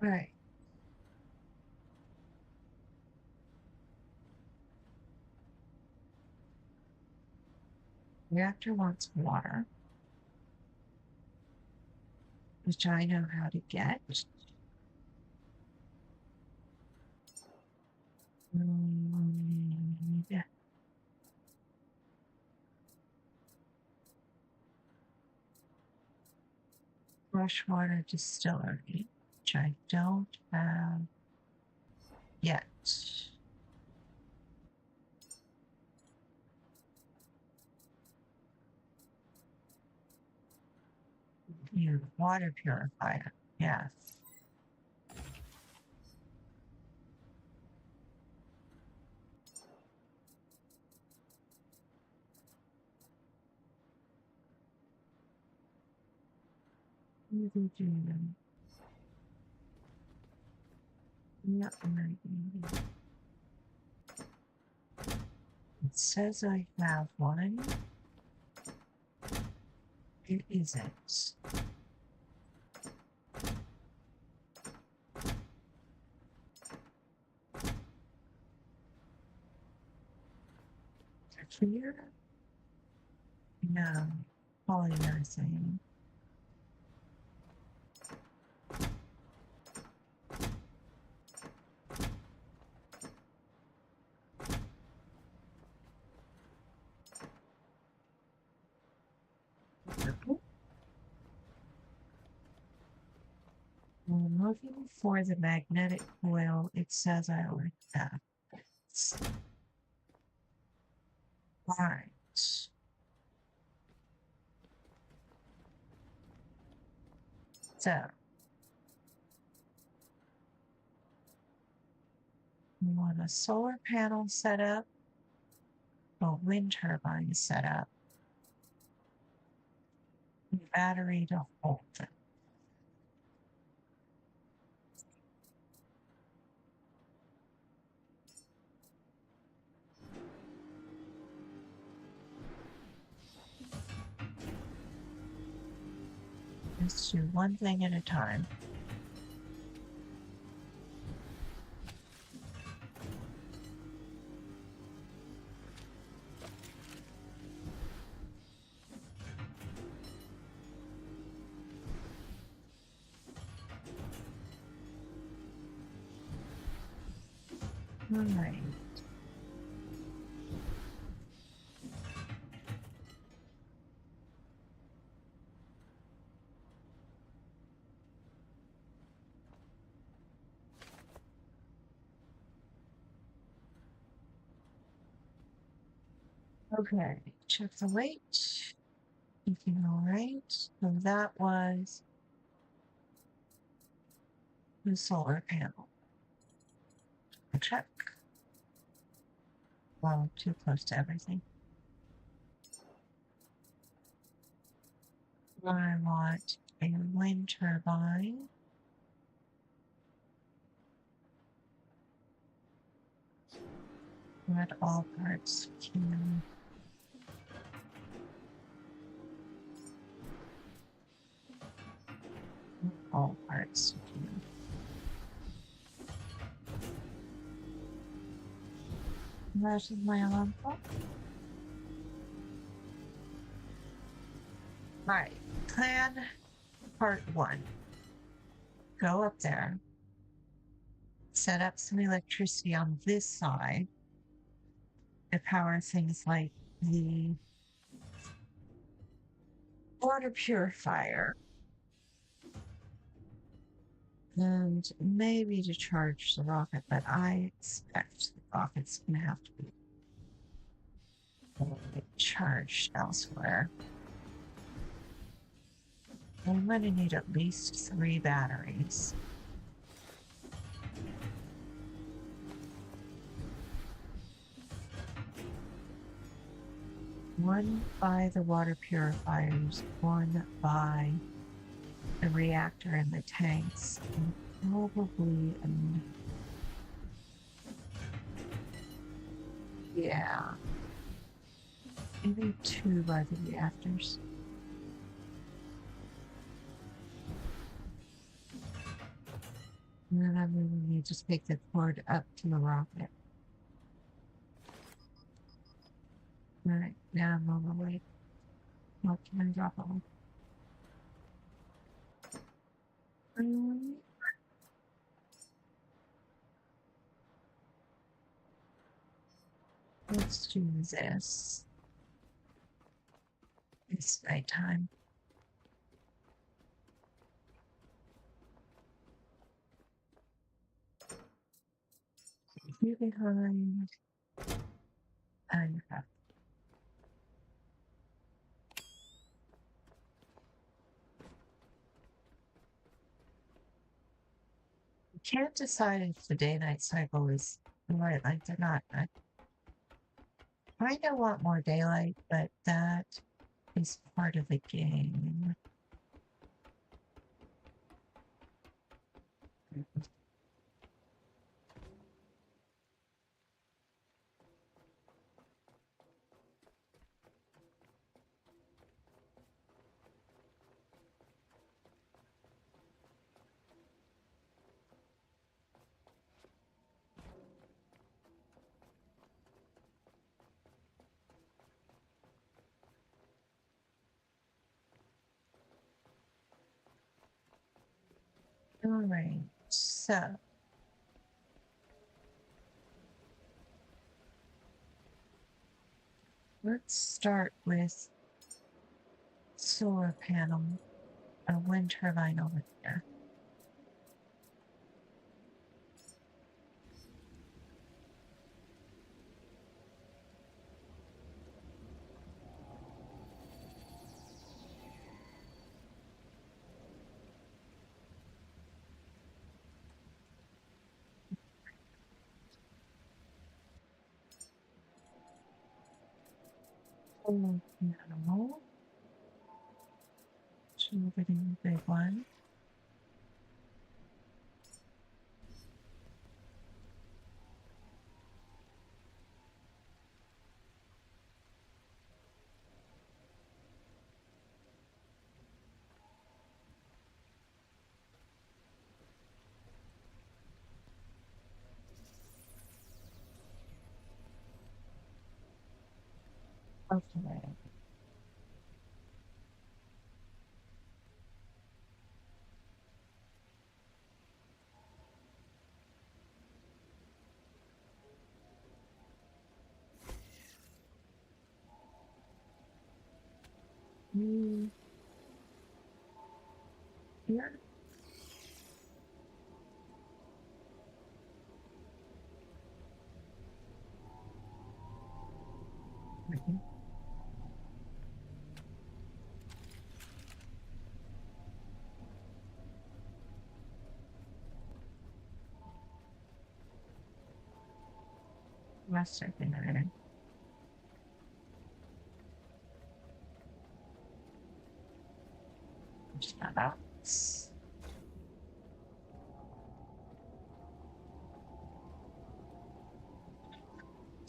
Right. Reactor wants water, which I know how to get. Yeah. Freshwater distillery, which I don't have yet. You water purifier, yes. Yep, it says I have one. It isn't. Clear? No. Polyurethane. I'm looking for the magnetic coil. It says I already have. Right. So, we want a solar panel set up, a wind turbine set up, and a battery to hold it. Let's do one thing at a time. All right. Okay, check the weight. Looking all right. So that was the solar panel. Check. Well, too close to everything. I want a wind turbine. Let all parts can. All parts can. That is my alarm clock. Right. Plan part 1. Go up there. Set up some electricity on this side to power things like the water purifier. And maybe to charge the rocket, but I expect the rocket's going to have to be charged elsewhere. I'm going to need at least 3 batteries. One by the water purifiers, one by the reactor and the tanks, and probably yeah, maybe 2 by the reactors. And then I really need to take the cord up to the rocket. All right, now I'm on the way. What can I drop on? Let's do this. It's nighttime. You behind. And up. You can't decide if the day-night cycle is the right length or not. I kind of want more daylight, but that is part of the game. All right, so let's start with solar panel, a wind turbine over here. Solar panel. Should we getting a big one? Okay. You here? Okay. Last second. Just not out.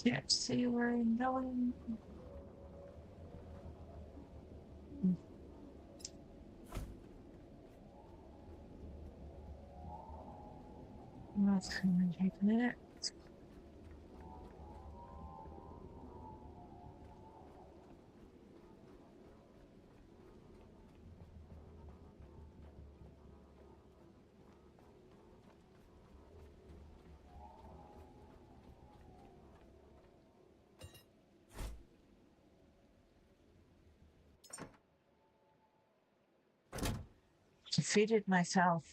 Can't see where I'm going. That's gonna take a minute. Defeated myself,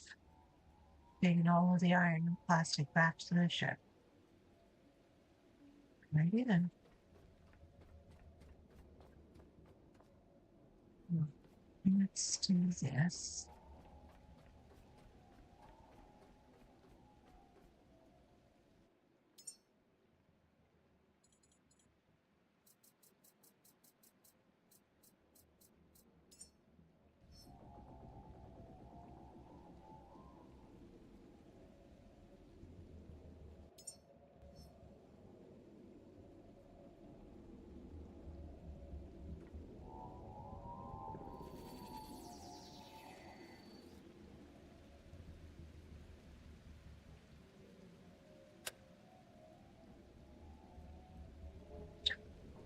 taking all of the iron and plastic back to the ship. Maybe then. Let's do this.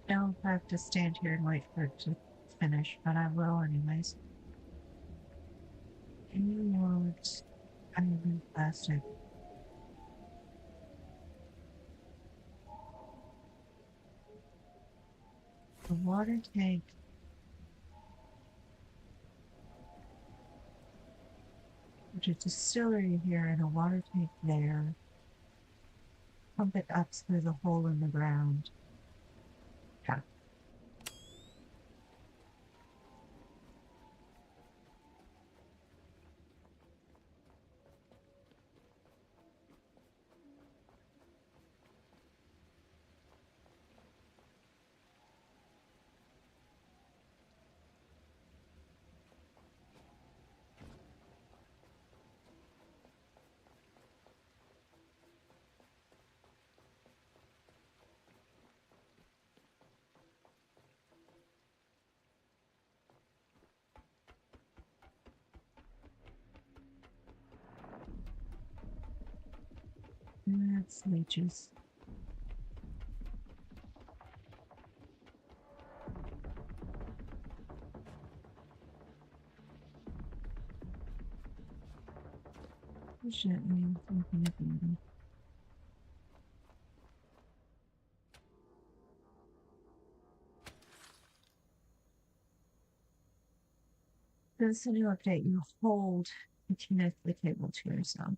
I don't have to stand here and wait for it to finish, but I will anyways. You want iron plastic. The water tank. There's a distillery here and a water tank there. Pump it up through the hole in the ground. Yeah. That's leeches. Gently thinking about it. This is a new update. You hold and connect the cable to yourself.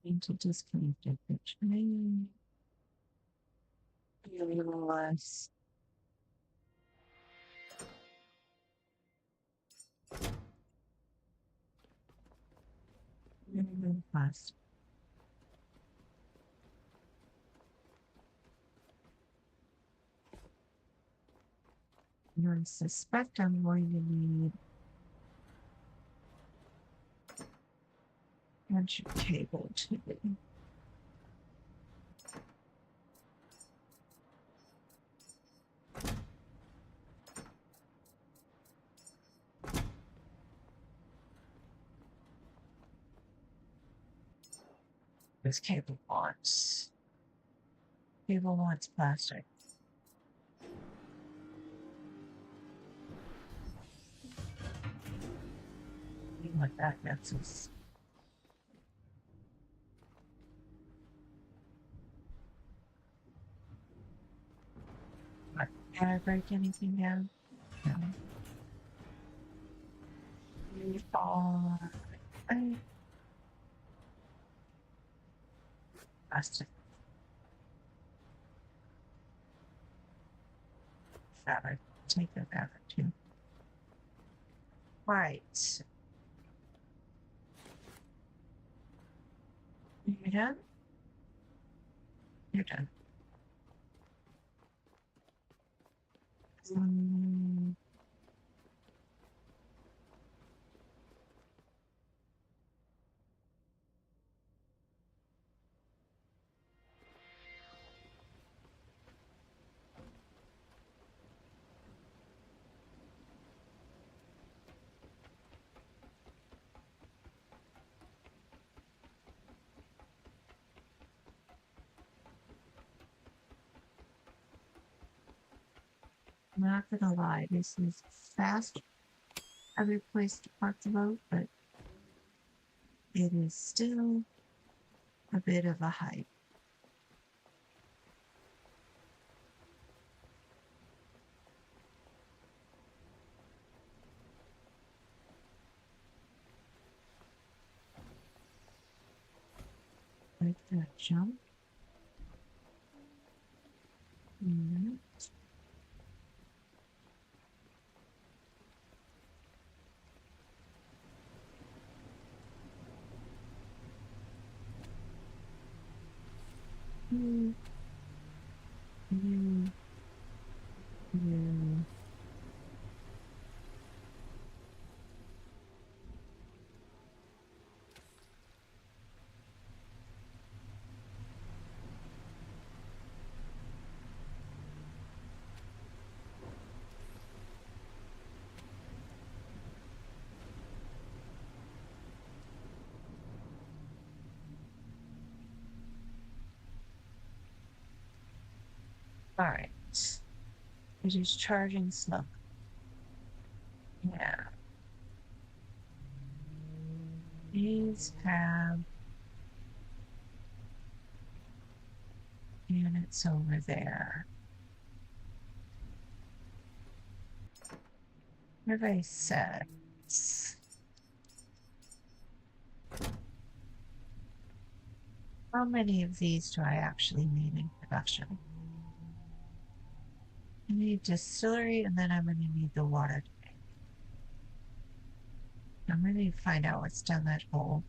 Need to disconnect it, which may be a little less. Really fast. I suspect I'm going to need a bunch of cable too. This cable wants plastic. See what that gets us. What, can I break anything down? No. We are plastic fabric. Take the fabric too. Right. You're done? You're done. Mm, I'm not gonna lie, this is fast. Every place to park the boat, but it is still a bit of a hike. Like that jump. Mm-hmm. Mm, mm, mm. All right. It is charging slow. Yeah. These have units over there. What have I said? How many of these do I actually need in production? I need distillery, and then I'm going to need the water tank. I'm going to find out what's down that hole.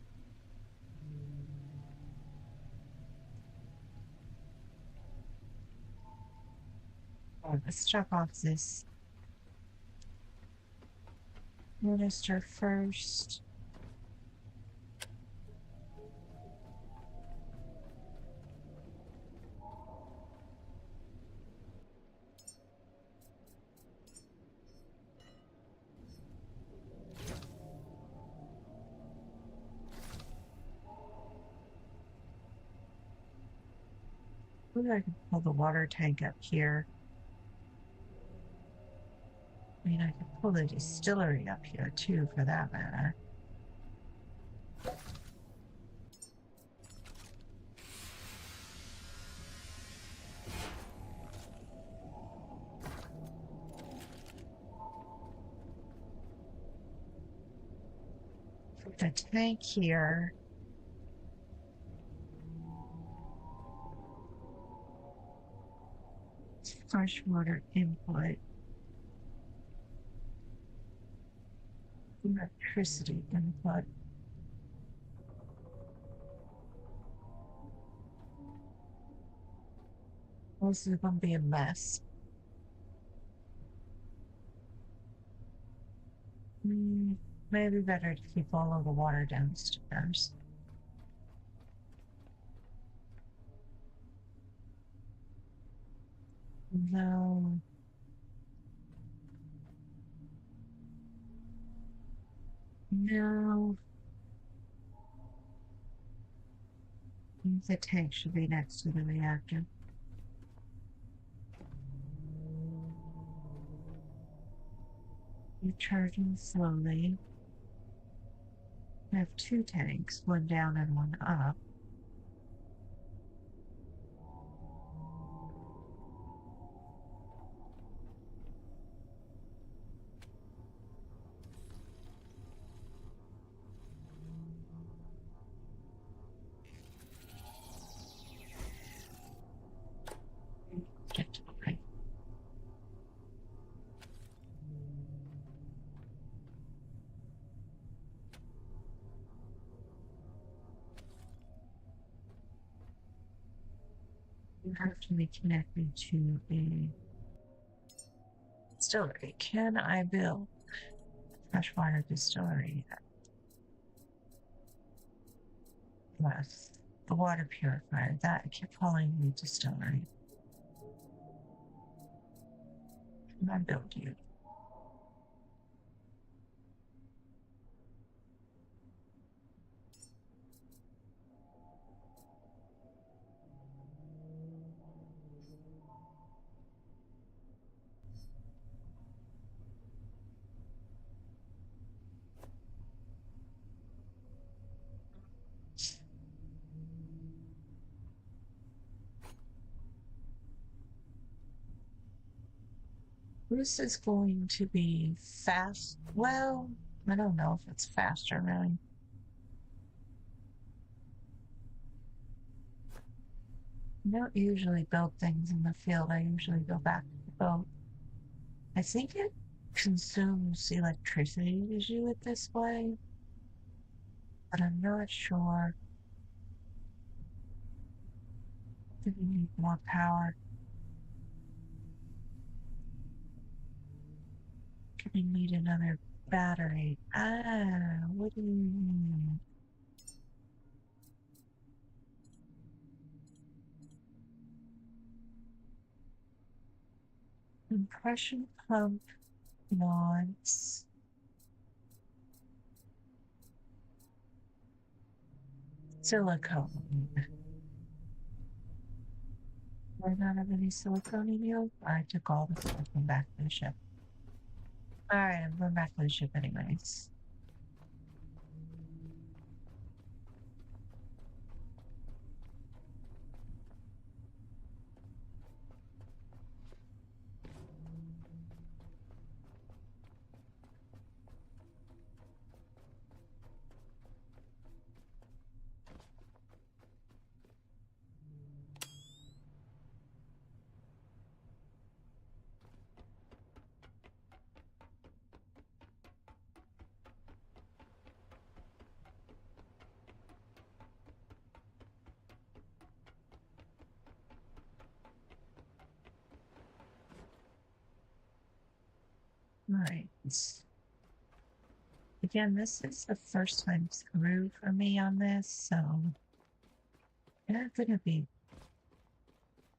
Oh, let's drop off this minister first. Maybe I can pull the water tank up here. I mean, I could pull the distillery up here too, for that matter. Put the tank here. Freshwater input. Electricity input. This is going to be a mess. Maybe better to keep all of the water downstairs. No. No. The tank should be next to the reactor. Recharging slowly. I have 2 tanks, one down and one up. Get to the right. You have to be connected to a distillery. Can I build a freshwater distillery? Yes. The water purifier. That I kept calling the distillery. Can I build you? This is going to be fast. Well, I don't know if it's faster, really. I don't usually build things in the field. I usually go back to the boat. I think it consumes electricity to do it this way, but I'm not sure. Do we need more power? Do we need another battery? Ah, what do you mean? Compression pump wants silicone. Do I not have any silicone in you? I took all the silicone back to the ship. Alright, I'm going back to the ship anyways. Right. Again, this is the first time through for me on this, so there are going to be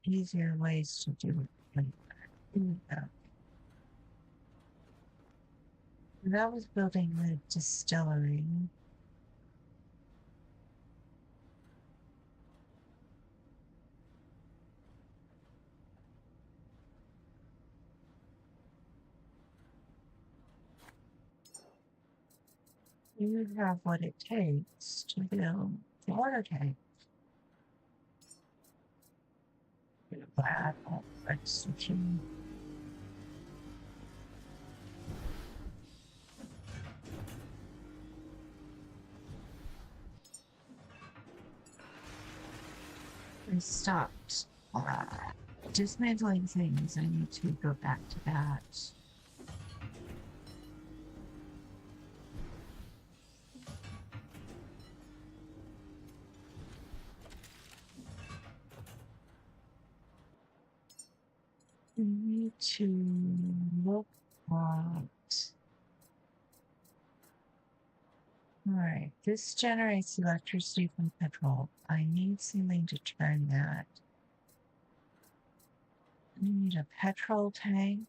easier ways to do it. That was building the distillery. You have what it takes to build the water tank. Glad that's the key. I stopped dismantling things. I need to go back to that. We need to look at. Alright, this generates electricity from petrol. I need something to turn that. I need a petrol tank.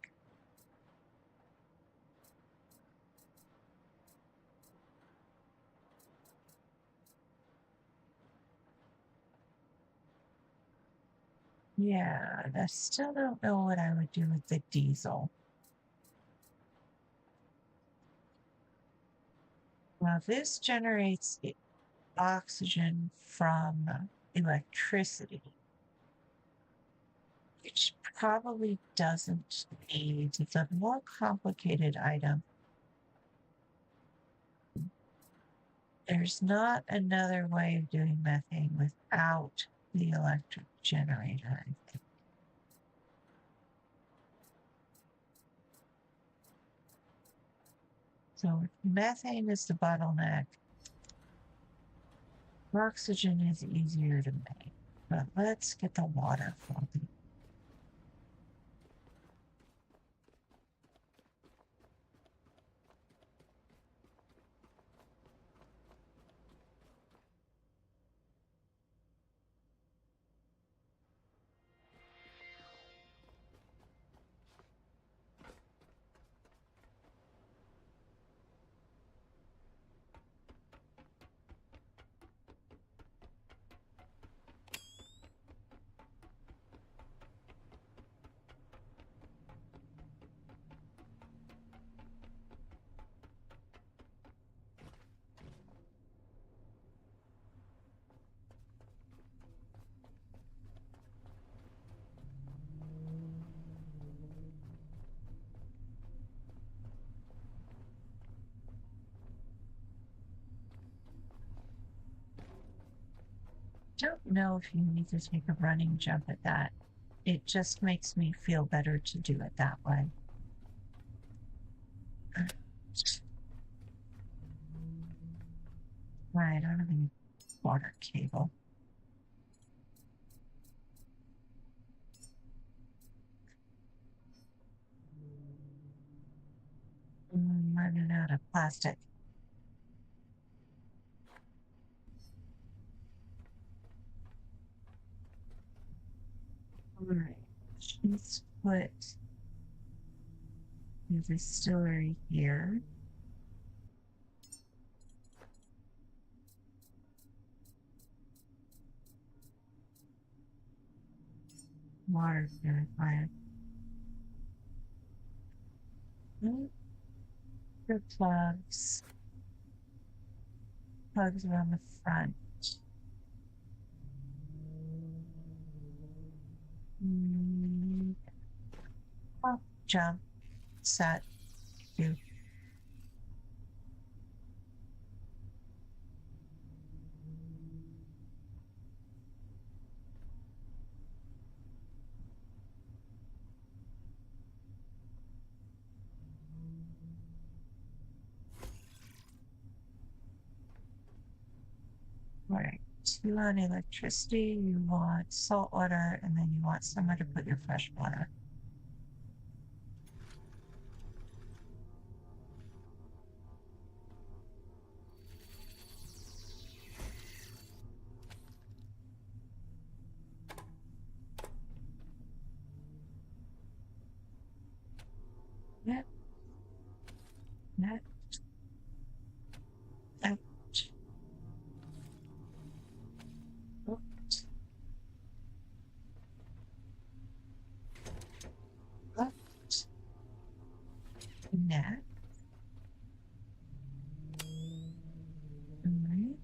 Yeah, I still don't know what I would do with the diesel. Now, this generates oxygen from electricity, which probably doesn't need the more complicated item. There's not another way of doing methane without the electric generator, I think. So methane is the bottleneck. Oxygen is easier to make, but let's get the water flowing. Don't know if you need to take a running jump at that. It just makes me feel better to do it that way. Right, I don't have any water cable. I'm running out of plastic. All right, let's put the distillery here. Water purifier. The plugs. Plugs around the front. Mm, oh, jump. Set. Do. All right. Two on electricity. You want salt water, and then you want somewhere to put your fresh water. Yep. Yep. Ouch. Oops. Oops. Net. All right.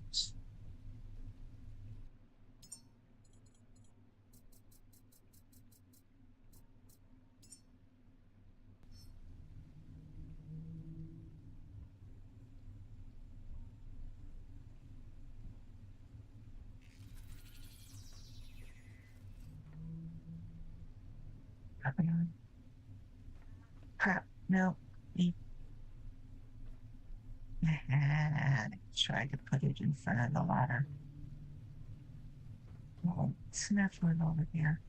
Copy on. Crap. No. I tried to put it in front of the ladder. Oh, snuff one over here.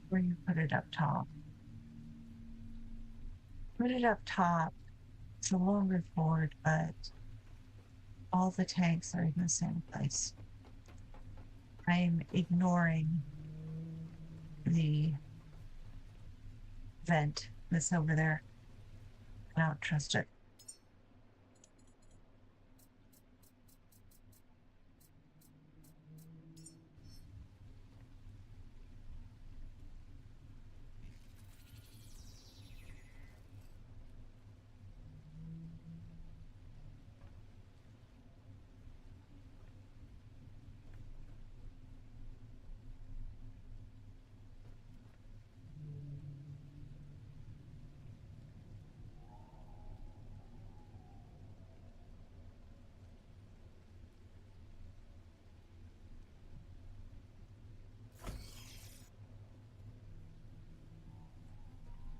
Where you put it up top. Put it up top. It's a longer board, but all the tanks are in the same place. I'm ignoring the vent that's over there. I don't trust it.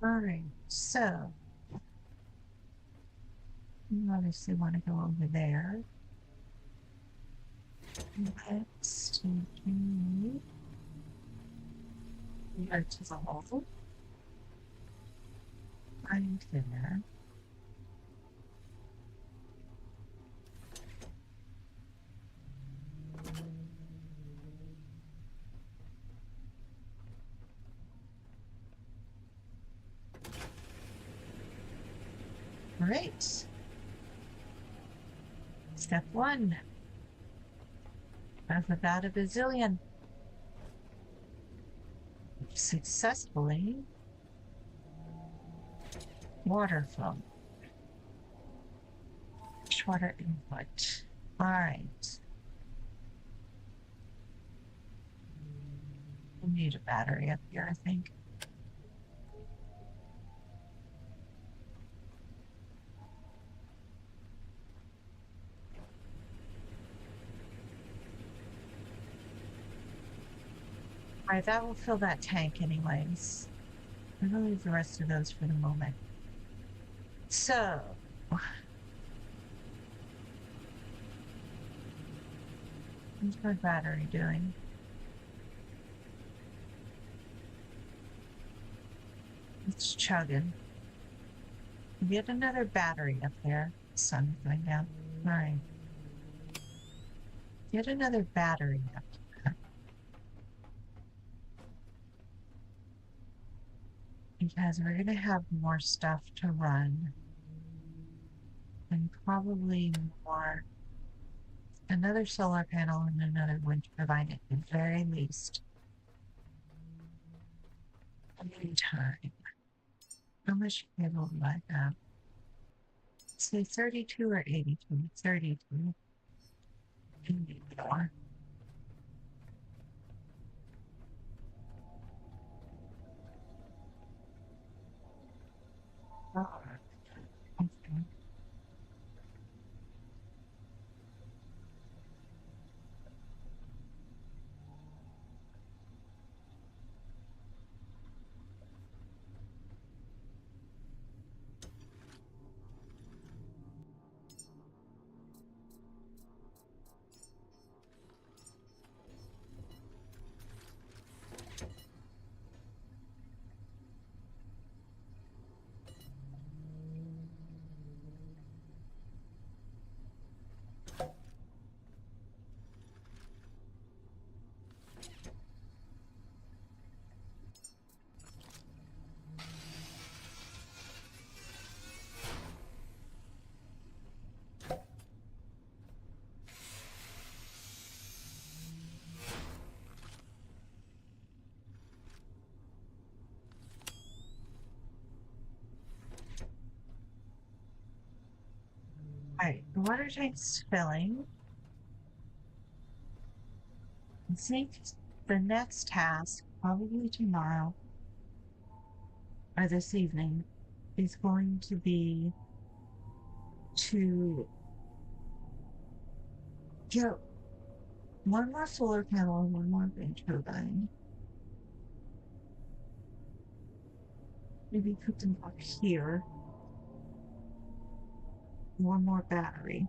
All right, so you obviously want to go over there. Let's do go to the hole. Find there. Great. Step one. That's about a bazillion. Successfully water flow. Water input. All right. We need a battery up here, I think. All right, that will fill that tank anyways. I'm gonna leave the rest of those for the moment. So, what's my battery doing? It's chugging. Get another battery up there. Sun's going down. All right. Get another battery up there. Because we're going to have more stuff to run. And probably more. Another solar panel and another wind turbine at the very least. Every time. How much cable do I have? Say 32 or 82? 32. I need more. Oh, okay. All right, the water tank's filling. I think the next task, probably tomorrow or this evening, is going to be to get one more solar panel and one more wind turbine. Maybe put them up here. One more battery.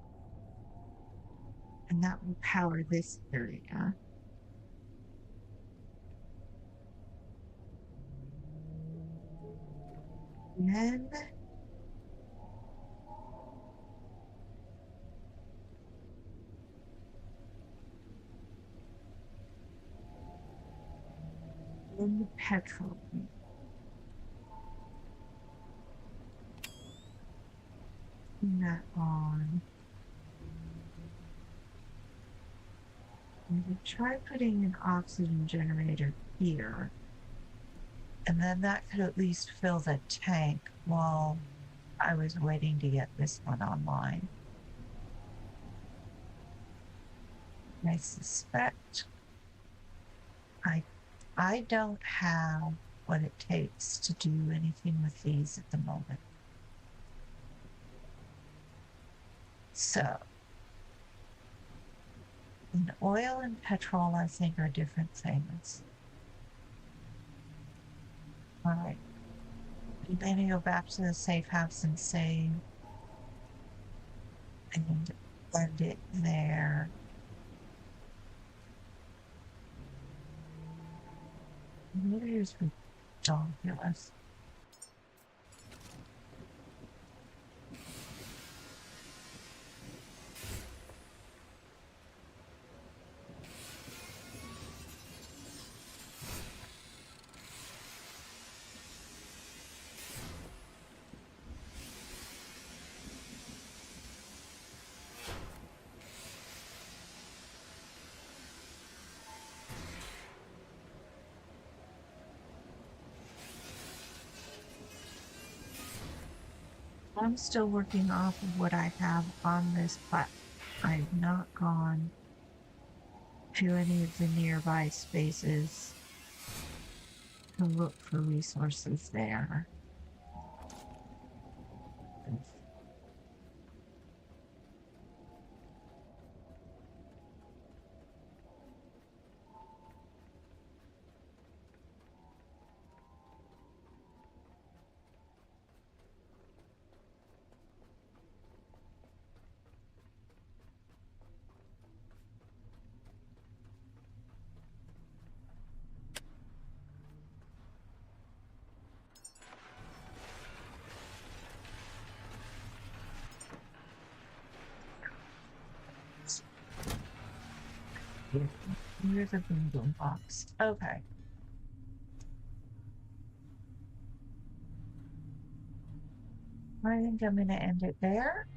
And that will power this area. And then in petrol. Turn that on. And we try putting an oxygen generator here. And then that could at least fill the tank while I was waiting to get this one online. I suspect I don't have what it takes to do anything with these at the moment. So, and oil and petrol, I think, are different things. All right. I'm going to go back to the safe house and save and end it there. Maybe it's ridiculous. I'm still working off of what I have on this, but I've not gone to any of the nearby spaces to look for resources there. Here's a boom boom box. Okay. I think I'm going to end it there.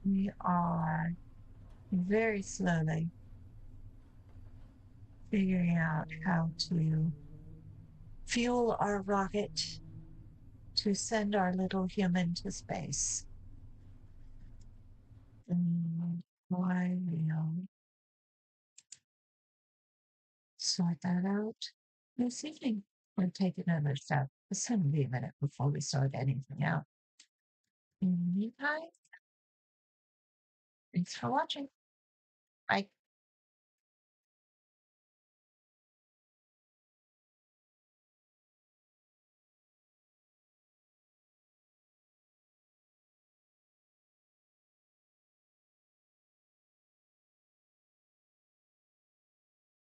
We are very slowly figuring out how to fuel our rocket to send our little human to space. And I will sort that out this evening. We'll take another step. It's going to be a minute before we sort anything out. In the meantime, thanks for watching. Bye.